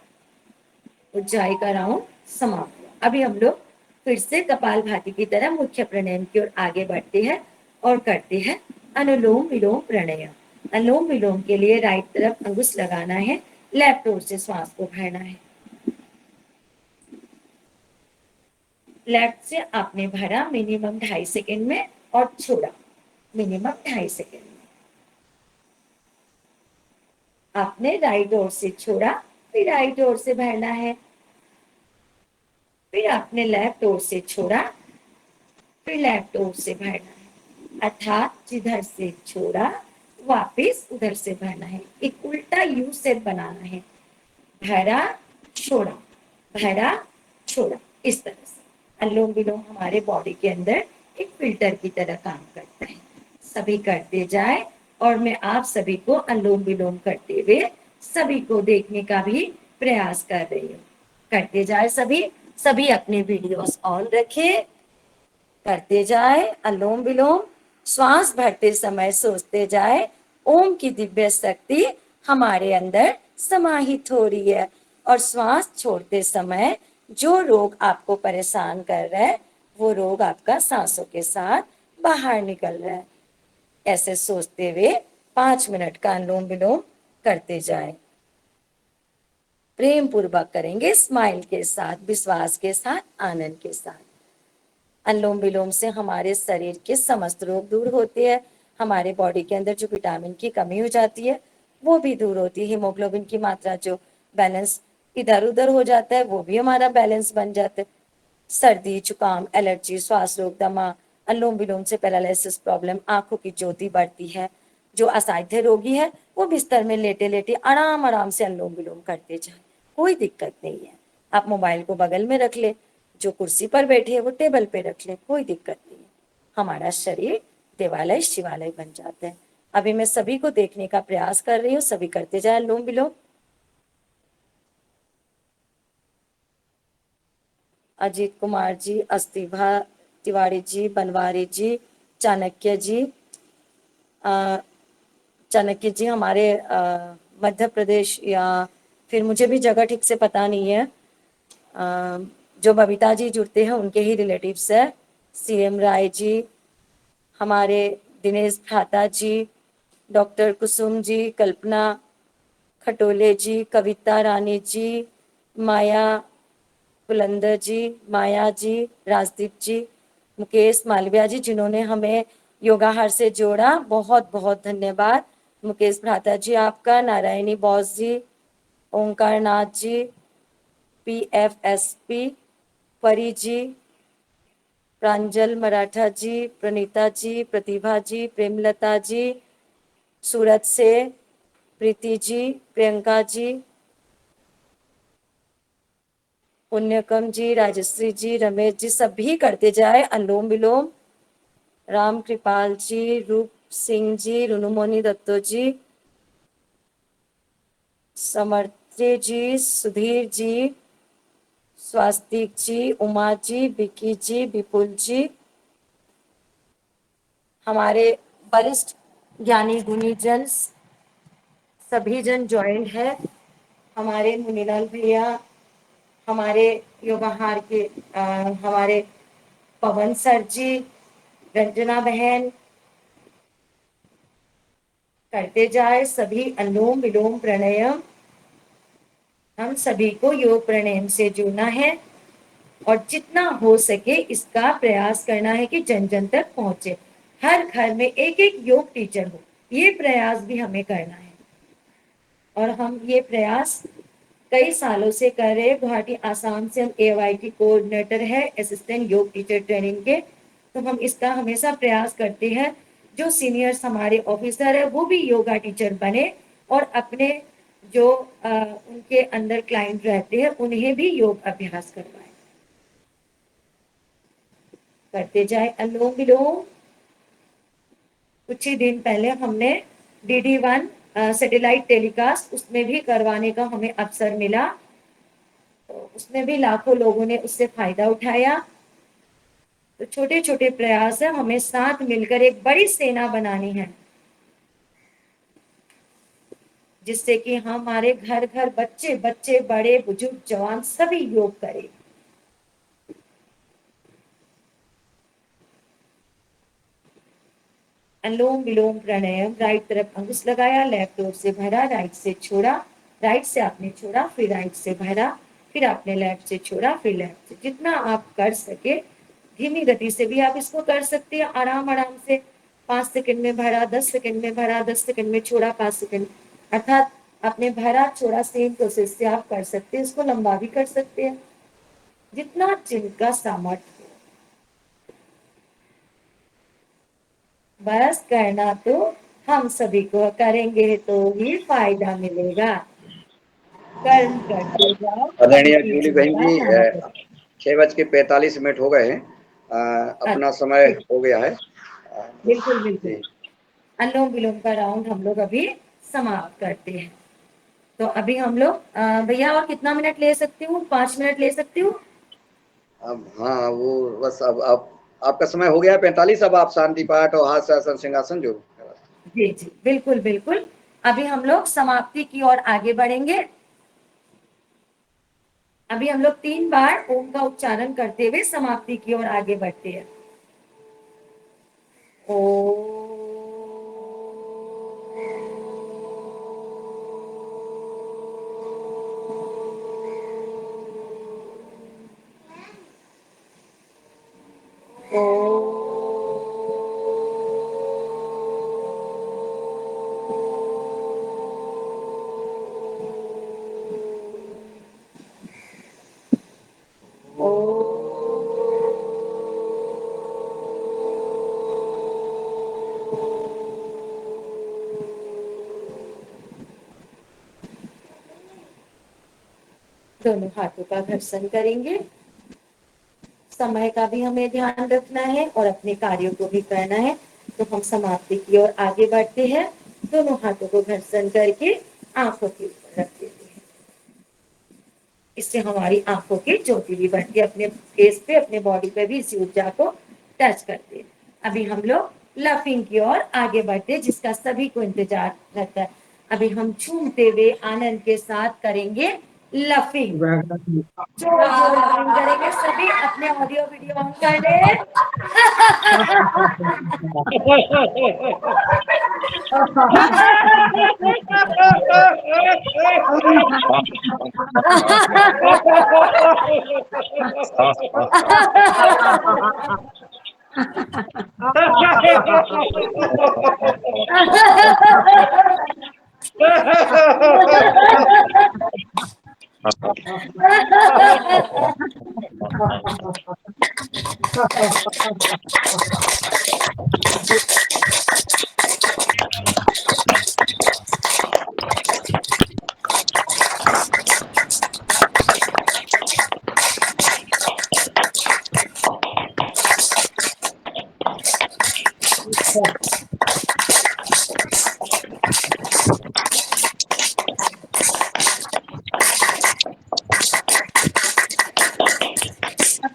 ऊंचाई का राउंड समाप्त हुआ। अभी हम लोग फिर से कपालभाति की तरह मुख्य प्राणायाम की ओर आगे बढ़ते हैं और करते हैं अनुलोम विलोम प्राणायाम। अनुलोम विलोम के लिए राइट तरफ अंगुश लगाना है, लेफ्ट ओर से श्वास को भरना है। लेफ्ट से आपने भरा मिनिमम 2.5 सेकेंड में और छोड़ा मिनिमम 2.5 सेकेंड में। आपने राइट ओर से छोड़ा, फिर राइट ओर से भरना है, फिर आपने लेफ्ट ओर से छोड़ा, फिर लेफ्ट ओर से भरना है, अर्थात जिधर से छोड़ा वापिस उधर से भरना है। एक उल्टा यू शेप बनाना है, भरा छोड़ा, भरा छोड़ा, इस तरह से। अनुलोम विलोम हमारे बॉडी के अंदर एक फिल्टर की तरह काम करता है। सभी करते जाए और मैं आप सभी को अनुलोम विलोम करते हुए सभी को देखने का भी प्रयास कर रही हूँ। करते जाए सभी, सभी अपने वीडियोस ऑन रखे, करते जाए अनुलोम विलोम। श्वास भरते समय सोचते जाए ओम की दिव्य शक्ति हमारे अंदर समाहित हो रही है, और श्वास छोड़ते समय जो रोग आपको परेशान कर रहा है वो रोग आपका सांसों के साथ बाहर निकल रहा है। ऐसे सोचते हुए 5 मिनट का अनुलोम विलोम करते जाए। प्रेम पूर्वक करेंगे, स्माइल के साथ, विश्वास के साथ, आनंद के साथ। अनुलोम विलोम से हमारे शरीर के समस्त रोग दूर होते हैं। हमारे बॉडी के अंदर जो विटामिन की कमी हो जाती है वो भी दूर होती है। हीमोग्लोबिन की मात्रा जो बैलेंस इधर उधर हो जाता है वो भी हमारा बैलेंस बन जाता है। सर्दी, जुकाम, एलर्जी, श्वास रोग, दमा, अनुलोम विलोम से पैरालिसिस प्रॉब्लम, आंखों की ज्योति बढ़ती है। जो असाध्य रोगी है वो बिस्तर में लेटे लेटे आराम आराम से अनुलोम विलोम करते जाए, कोई दिक्कत नहीं है। आप मोबाइल को बगल में रख ले, जो कुर्सी पर बैठे है वो टेबल पे रख ले, कोई दिक्कत नहीं है। हमारा शरीर देवालय शिवालय बन जाता है। अभी मैं सभी को देखने का प्रयास कर रही हूँ, सभी करते जाए अनुलोम विलोम। अजीत कुमार जी, अस्तिभा तिवारी जी, बनवारी जी, चाणक्य जी, चाणक्य जी हमारे मध्य प्रदेश, या फिर मुझे भी जगह ठीक से पता नहीं है, जो बबीता जी जुड़ते हैं उनके ही रिलेटिव्स है। सीएम राय जी, हमारे दिनेश भ्राता जी, डॉक्टर कुसुम जी, कल्पना खटोले जी, कविता रानी जी, माया बुलंदर जी, माया जी, राजदीप जी, मुकेश मालविया जी, जिन्होंने हमें योगाहार से जोड़ा, बहुत बहुत धन्यवाद। मुकेश भ्राता जी आपका, नारायणी बॉस जी, ओंकार नाथ जी, PFSP परी जी, प्रांजल मराठा जी, प्रणीता जी, प्रतिभा जी, प्रेमलता जी, सूरत से प्रीति जी, प्रियंका जी, पुण्यकम जी, राजश्री जी, रमेश जी, सभी करते जाए अनुलोम विलोम। राम कृपाल जी, रूप सिंह जी, रुनुमोनी दत्तो जी, समर्थ्य जी, सुधीर जी, स्वास्तिक जी, उमा जी, विकी जी, विपुल जी, हमारे वरिष्ठ ज्ञानी गुणी जन सभी जन ज्वाइंट है। हमारे मुनीलाल भैया, हमारे योगाहार के हमारे पवन सर जी, रंजना बहन, करते जाए सभी अनुलोम विलोम प्राणायाम। हम सभी को योग प्राणायाम से जुड़ना है और जितना हो सके इसका प्रयास करना है कि जन जन तक पहुंचे। हर घर में एक एक योग टीचर हो, ये प्रयास भी हमें करना है। और हम ये प्रयास कई सालों से कर रहे हैं। गुवाहाटी आसाम से हम AYT कोऑर्डिनेटर है, असिस्टेंट योग टीचर ट्रेनिंग के, तो हम इसका हमेशा प्रयास करते हैं जो सीनियर्स हमारे ऑफिसर है वो भी योगा टीचर बने और अपने जो उनके अंदर क्लाइंट रहते हैं उन्हें भी योग अभ्यास करवाए। करते जाए अनुलोम विलोम। कुछ ही दिन पहले हमने DD1 सैटेलाइट टेलीकास्ट उसमें भी करवाने का हमें अवसर मिला, तो उसमें भी लाखों लोगों ने उससे फायदा उठाया। तो छोटे छोटे प्रयास है, हमें साथ मिलकर एक बड़ी सेना बनानी है जिससे कि हमारे घर घर बच्चे बच्चे बड़े बुजुर्ग जवान सभी योग करें। अनुलोम विलोम प्राणायाम। राइट तरफ अंगुश लगाया, लेफ्ट ओर से भरा, राइट से छोड़ा, राइट से आपने छोड़ा, फिर राइट से भरा, फिर आपने लेफ्ट से छोड़ा, फिर लेफ्ट से, जितना आप कर सके धीमी गति से भी आप इसको कर सकते हैं, आराम आराम से 5 सेकंड में भरा, 10 सेकंड में भरा, 10 सेकंड में छोड़ा, 5 सेकंड, अर्थात आपने भरा छोड़ा सेम प्रोसेस से आप कर सकते हैं। इसको लंबा भी कर सकते हैं, जितना जिनका सामर्थ्य हो। बस करना तो हम सभी को करेंगे तो ही फायदा मिलेगा। कर्म करते जाओ, आदरणीय सबकी जूली बहन चिंता जी, ना करो। 6:45 हो गए हैं। अपना समय ठीक, हो गया है। बिल्कुल बिल्कुल। जी। अनुलोम विलोम का राउंड हम लोग अभी समाप्त करते हैं। तो अभी हम लोग भैया और कितना मिनट ले सकती हूँ? 5 मिनट ले सकती हूँ? अब हाँ, वो बस अब आपका समय हो गया है 45। अब आप शांति पाठ और हाथ आसन सिंहासन जो। जी जी, बिल्कुल बिल्कुल। अभी हम लोग समाप्ति की ओर आगे बढ़ेंगे। अभी हम लोग 3 बार ओम का उच्चारण करते हुए समाप्ति की ओर आगे बढ़ते हैं। ओ दोनों हाथों का घर्षण करेंगे। समय का भी हमें ध्यान रखना है और अपने कार्यों को भी करना है। तो हम समाप्ति की ओर आगे बढ़ते हैं। दोनों हाथों को घर्षण करके आंखों के ऊपर रख देते हैं। इससे हमारी आंखों की ज्योति भी बढ़ती है। अपने फेस पे, अपने बॉडी पे भी इसी ऊर्जा को टच करते हैं। अभी हम लोग लफिंग की ओर आगे बढ़ते हैं, जिसका सभी को इंतजार रहता है। अभी हम झूमते हुए आनंद के साथ करेंगे लफिंग। जो लफिंग करेंगे सभी अपने ऑडियो वीडियो ऑन कर ले।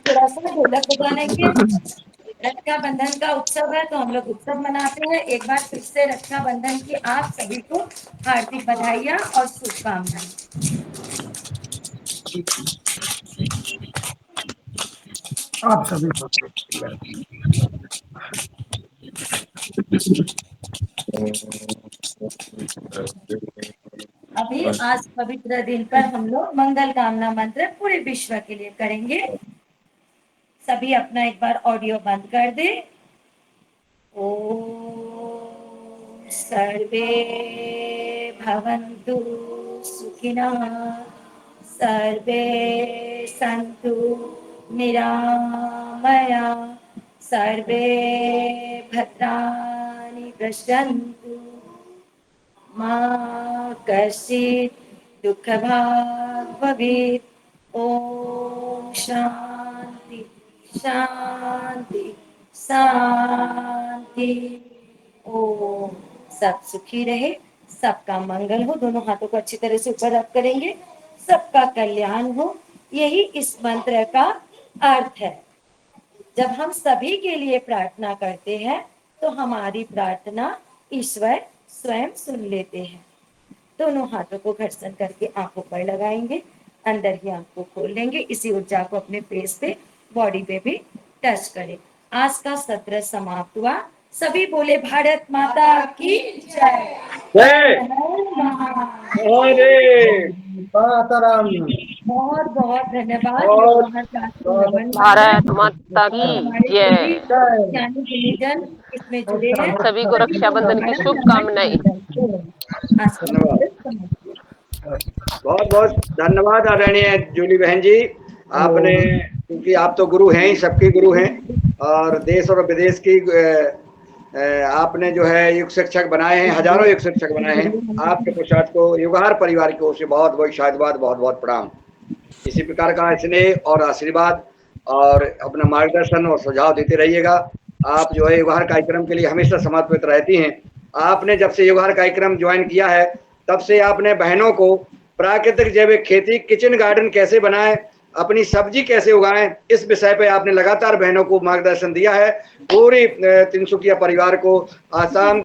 थोड़ा सा ढोलक बजाने के। रक्षाबंधन का उत्सव है तो हम लोग उत्सव मनाते हैं। एक बार फिर से रक्षाबंधन की आप सभी को हार्दिक बधाइयाँ और शुभकामनाएं। आप सभी अभी आज पवित्र दिन पर हम लोग मंगल कामना मंत्र पूरे विश्व के लिए करेंगे। सभी अपना एक बार ऑडियो बंद कर दे। ओम सर्वे भवन्तु सुखिनः, सर्वे सन्तु निरामया, सर्वे भद्राणि पश्यन्तु, मा कश्चित् दुःखभाग् भवेत्। ओम शांति शांति शांति। ओम सब सुखी रहे, सबका मंगल हो। दोनों हाथों को अच्छी तरह से ऊपर रख करेंगे। सबका कल्याण हो, यही इस मंत्र का अर्थ है। जब हम सभी के लिए प्रार्थना करते हैं तो हमारी प्रार्थना ईश्वर स्वयं सुन लेते हैं। दोनों हाथों को घर्षण करके आंखों पर लगाएंगे, अंदर ही आंख को खोल लेंगे। इसी ऊर्जा को अपने फेस पे, बॉडी पे भी टच करें। आज का सत्र समाप्त हुआ। सभी बोले भारत माता की जय। जय हर हर महादेव। हरे मातरम। बहुत बहुत धन्यवाद और- युवहर क्लास को नमन भारत माता और की हमारे जय। सभी ज्ञानी गुणीजन इसमें जुड़े हैं सभी को रक्षाबंधन की शुभकामनाएं। धन्यवाद। बहुत बहुत धन्यवाद आदरणीय जूली बहन जी, आपने, क्योंकि आप तो गुरु हैं ही, सबके गुरु हैं, और देश और विदेश की आपने जो है युग शिक्षक बनाए हैं, हजारों युग शिक्षक बनाए हैं। आपके पुरुषार्थ को युगहर परिवार की ओर से बहुत बहुत शायदबाद, बहुत बहुत प्रणाम। इसी प्रकार का स्नेह और आशीर्वाद और अपना मार्गदर्शन और सुझाव देते रहिएगा। आप जो है युगहर कार्यक्रम के लिए हमेशा समर्पित रहती हैं। आपने जब से युगहर कार्यक्रम ज्वाइन किया है तब से आपने बहनों को प्राकृतिक जैविक खेती, किचन गार्डन कैसे बनाएं, अपनी सब्जी कैसे उगाएं, इस विषय पे आपने लगातार बहनों को मार्गदर्शन दिया है। पूरी तिनसुकिया परिवार को आसाम